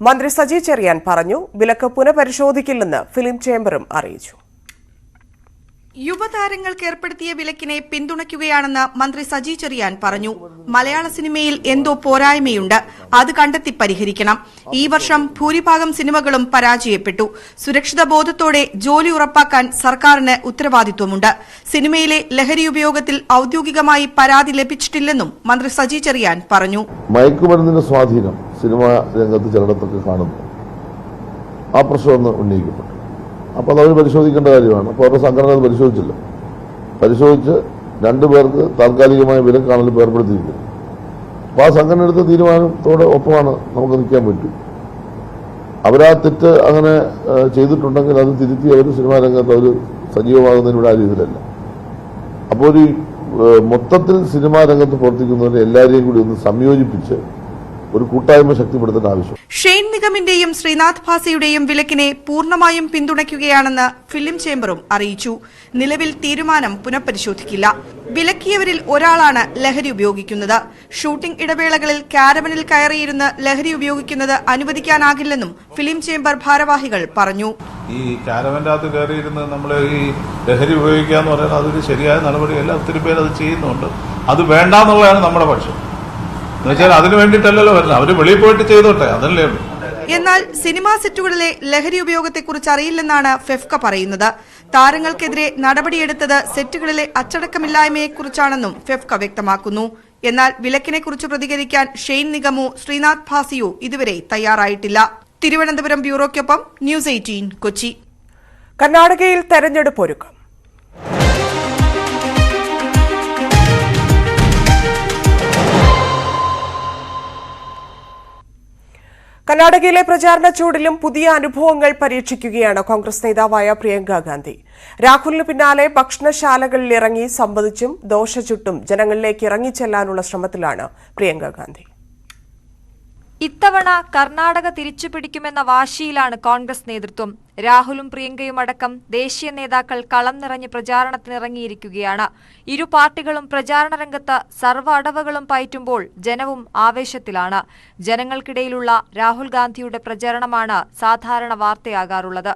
മന്ത്രി സജി ചെറിയാൻ പറഞ്ഞു. വിലക്ക് പുനഃപരിശോധിക്കില്ലെന്ന് ഫിലിം ചേംബറും അറിയിച്ചു. യുവതാരങ്ങൾക്ക് ഏർപ്പെടുത്തിയ വിലക്കിനെ പിന്തുണയ്ക്കുകയാണെന്ന് മന്ത്രി സജി ചെറിയാൻ പറഞ്ഞു. മലയാള സിനിമയിൽ എന്തോ പോരായ്മയുണ്ട്, അത് കണ്ടെത്തി പരിഹരിക്കണം. ഈ വർഷം ഭൂരിഭാഗം സിനിമകളും പരാജയപ്പെട്ടു. സുരക്ഷിത ബോധത്തോടെ ജോലി ഉറപ്പാക്കാൻ സർക്കാരിന് ഉത്തരവാദിത്വമുണ്ട്. സിനിമയിലെ ലഹരി ഉപയോഗത്തിൽ ഔദ്യോഗികമായി പരാതി ലഭിച്ചിട്ടില്ലെന്നും മന്ത്രി സജി ചെറിയാൻ പറഞ്ഞു. മയക്കുമരുന്നിന്റെ സ്വാധീനം സിനിമാ രംഗത്ത് ചിലയിടത്തൊക്കെ കാണുന്നു. ആ പ്രശ്നം ഉന്നയിക്കപ്പെട്ടു. അപ്പോൾ അതവർ പരിശോധിക്കേണ്ട കാര്യമാണ്. അപ്പോൾ അവരുടെ സംഘടന അത് പരിശോധിച്ചില്ല. പരിശോധിച്ച് 2 പേർക്ക് താൽക്കാലികമായ വിലക്കാണൽ ഏർപ്പെടുത്തിയിരിക്കുന്നത്. അപ്പോൾ ആ സംഘടന എടുത്ത തീരുമാനത്തോടെ ഒപ്പമാണ് നമുക്ക് നിൽക്കാൻ പറ്റും. അവരാ തെറ്റ് അങ്ങനെ ചെയ്തിട്ടുണ്ടെങ്കിൽ അത് തിരുത്തി അവർ സിനിമാ രംഗത്ത് അവർ സജീവമാകുന്നതിലൂടെ ആ രീതിയിലല്ല. അപ്പോൾ ഒരു മൊത്തത്തിൽ സിനിമാ രംഗത്ത് പ്രവർത്തിക്കുന്നവരെ എല്ലാവരെയും കൂടി ഒന്ന് സംയോജിപ്പിച്ച് ഒരു കൂട്ടായ്മ ശക്തിപ്പെടുത്തേണ്ട ആവശ്യം. ഷെയ്ൻ നിഗമിന്റെയും ശ്രീനാഥ് ഭാസിയുടെയും വിലക്കിനെ പൂർണ്ണമായും പിന്തുണയ്ക്കുകയാണെന്ന് ഫിലിം ചേംബറും അറിയിച്ചു. നിലവിൽ തീരുമാനം പുനഃപരിശോധിക്കില്ല. വിലക്കിയവരിൽ ഒരാളാണ് ലഹരി ഉപയോഗിക്കുന്നത്. ഷൂട്ടിംഗ് ഇടവേളകളിൽ കാരവനിൽ കയറിയിരുന്ന് ലഹരി ഉപയോഗിക്കുന്നത് അനുവദിക്കാനാകില്ലെന്നും ഫിലിം ചേംബർ ഭാരവാഹികൾ പറഞ്ഞു. ഈ കാരവന്റെ അകത്ത് കയറിയിരുന്ന് നമ്മൾ ഈ ലഹരി ഉപയോഗിക്കുക എന്ന് പറയുന്നത് അതൊരു ശരിയായ നടപടിയല്ല. ഒത്തിരി പേര് അത് ചെയ്യുന്നുണ്ട്. അത് വേണ്ടാന്നുള്ളതാണ് നമ്മുടെ പക്ഷം. എന്നുവെച്ചാൽ അതിന് വേണ്ടിയിട്ടല്ലല്ലോ വരുന്നത്. അവര് വെളിയിൽ പോയിട്ട് ചെയ്തോട്ടെ, അതല്ലേ. എന്നാൽ സിനിമാ സെറ്റുകളിലെ ലഹരി ഉപയോഗത്തെക്കുറിച്ച് അറിയില്ലെന്നാണ് ഫെഫ്ക പറയുന്നത്. താരങ്ങൾക്കെതിരെ നടപടിയെടുത്തത് സെറ്റുകളിലെ അച്ചടക്കമില്ലായ്മയെക്കുറിച്ചാണെന്നും ഫെഫ്ക വ്യക്തമാക്കുന്നു. എന്നാൽ വിലക്കിനെക്കുറിച്ച് പ്രതികരിക്കാൻ ഷെയ്ൻ നിഗമോ ശ്രീനാഥ് ഭാസിയോ ഇതുവരെ തയ്യാറായിട്ടില്ല. തിരുവനന്തപുരം ബ്യൂറോയ്ക്കൊപ്പം ന്യൂസ് 18 കൊച്ചി. കർണാടകയിൽ തെരഞ്ഞെടുപ്പ് ഒരുക്കം. കർണാടകയിലെ പ്രചാരണ ചൂടിലും പുതിയ അനുഭവങ്ങൾ പരീക്ഷിക്കുകയാണ് കോൺഗ്രസ് നേതാവായ പ്രിയങ്ക ഗാന്ധി. രാഹുലിന് പിന്നാലെ ഭക്ഷണശാലകളിലിറങ്ങി സംവദിച്ചും ദോശ ചുട്ടും ജനങ്ങളിലേക്ക് ഇറങ്ങിച്ചെല്ലാനുള്ള ശ്രമത്തിലാണ് പ്രിയങ്ക ഗാന്ധി. ഇത്തവണ കർണാടക തിരിച്ചുപിടിക്കുമെന്ന വാശിയിലാണ് കോൺഗ്രസ് നേതൃത്വം. രാഹുലും പ്രിയങ്കയും അടക്കം ദേശീയ നേതാക്കൾ കളം നിറഞ്ഞ് പ്രചാരണത്തിനിറങ്ങിയിരിക്കുകയാണ്. ഇരു പാർട്ടികളും പ്രചാരണ രംഗത്ത് സർവ്വ അടവുകളും പയറ്റുമ്പോൾ ജനവും ആവേശത്തിലാണ്. ജനങ്ങൾക്കിടയിലുള്ള രാഹുൽ ഗാന്ധിയുടെ പ്രചരണമാണ് സാധാരണ വാർത്തയാകാറുള്ളത്.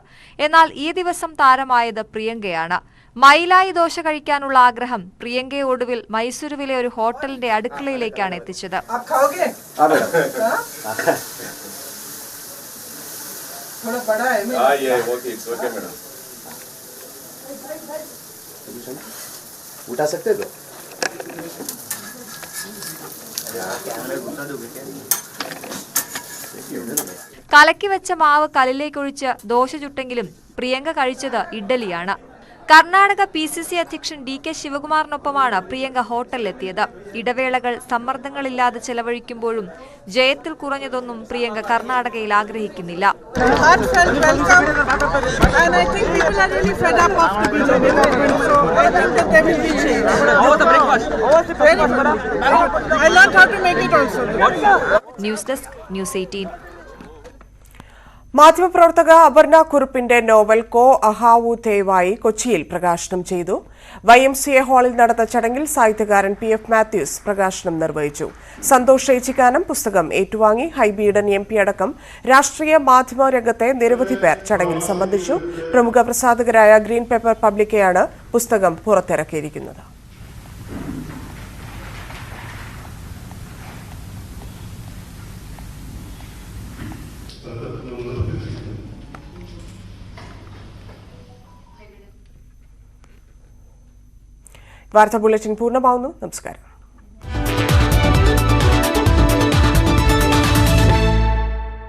എന്നാൽ ഈ ദിവസം താരമായത് പ്രിയങ്കയാണ്. മൈലായി ദോശ കഴിക്കാനുള്ള ആഗ്രഹം പ്രിയങ്കയെ ഒടുവിൽ മൈസൂരുവിലെ ഒരു ഹോട്ടലിന്റെ അടുക്കളയിലേക്കാണ് എത്തിച്ചത്. കലക്കി വെച്ച മാവ് കല്ലിലേക്കൊഴിച്ച് ദോശ ചുട്ടെങ്കിലും പ്രിയങ്ക കഴിച്ചത് ഇഡ്ഡലിയാണ്. കർണാടക PCC അധ്യക്ഷൻ DK ശിവകുമാറിനൊപ്പമാണ് പ്രിയങ്ക ഹോട്ടലിലെത്തിയത്. ഇടവേളകൾ സമ്മർദ്ദങ്ങളില്ലാതെ ചെലവഴിക്കുമ്പോഴും ജയത്തിൽ കുറഞ്ഞതൊന്നും പ്രിയങ്ക കർണാടകയിൽ ആഗ്രഹിക്കുന്നില്ല. News desk news 18. മാധ്യമപ്രവർത്തക അപർണ കുറുപ്പിന്റെ നോവൽ കോ അഹാവു തേവായി കൊച്ചിയിൽ പ്രകാശനം ചെയ്തു. YMCA ഹാളിൽ നടന്ന ചടങ്ങിൽ സാഹിത്യകാരൻ PF മാത്യൂസ് പ്രകാശനം നിർവഹിച്ചു. സന്തോഷ് ഏച്ചിക്കാനം പുസ്തകം ഏറ്റുവാങ്ങി. ഹൈബി ഈഡൻ MP അടക്കം രാഷ്ട്രീയ മാധ്യമ രംഗത്തെ നിരവധി പേർ ചടങ്ങിൽ സംബന്ധിച്ചു. പ്രമുഖ പ്രസാധകരായ ഗ്രീൻ പേപ്പർ പബ്ലിക്കയാണ് പുസ്തകം പുറത്തിറക്കിയിരിക്കുന്നത്. വാർത്താ ബുള്ളറ്റിൻ പൂർണ്ണമാവുന്നു. നമസ്കാരം.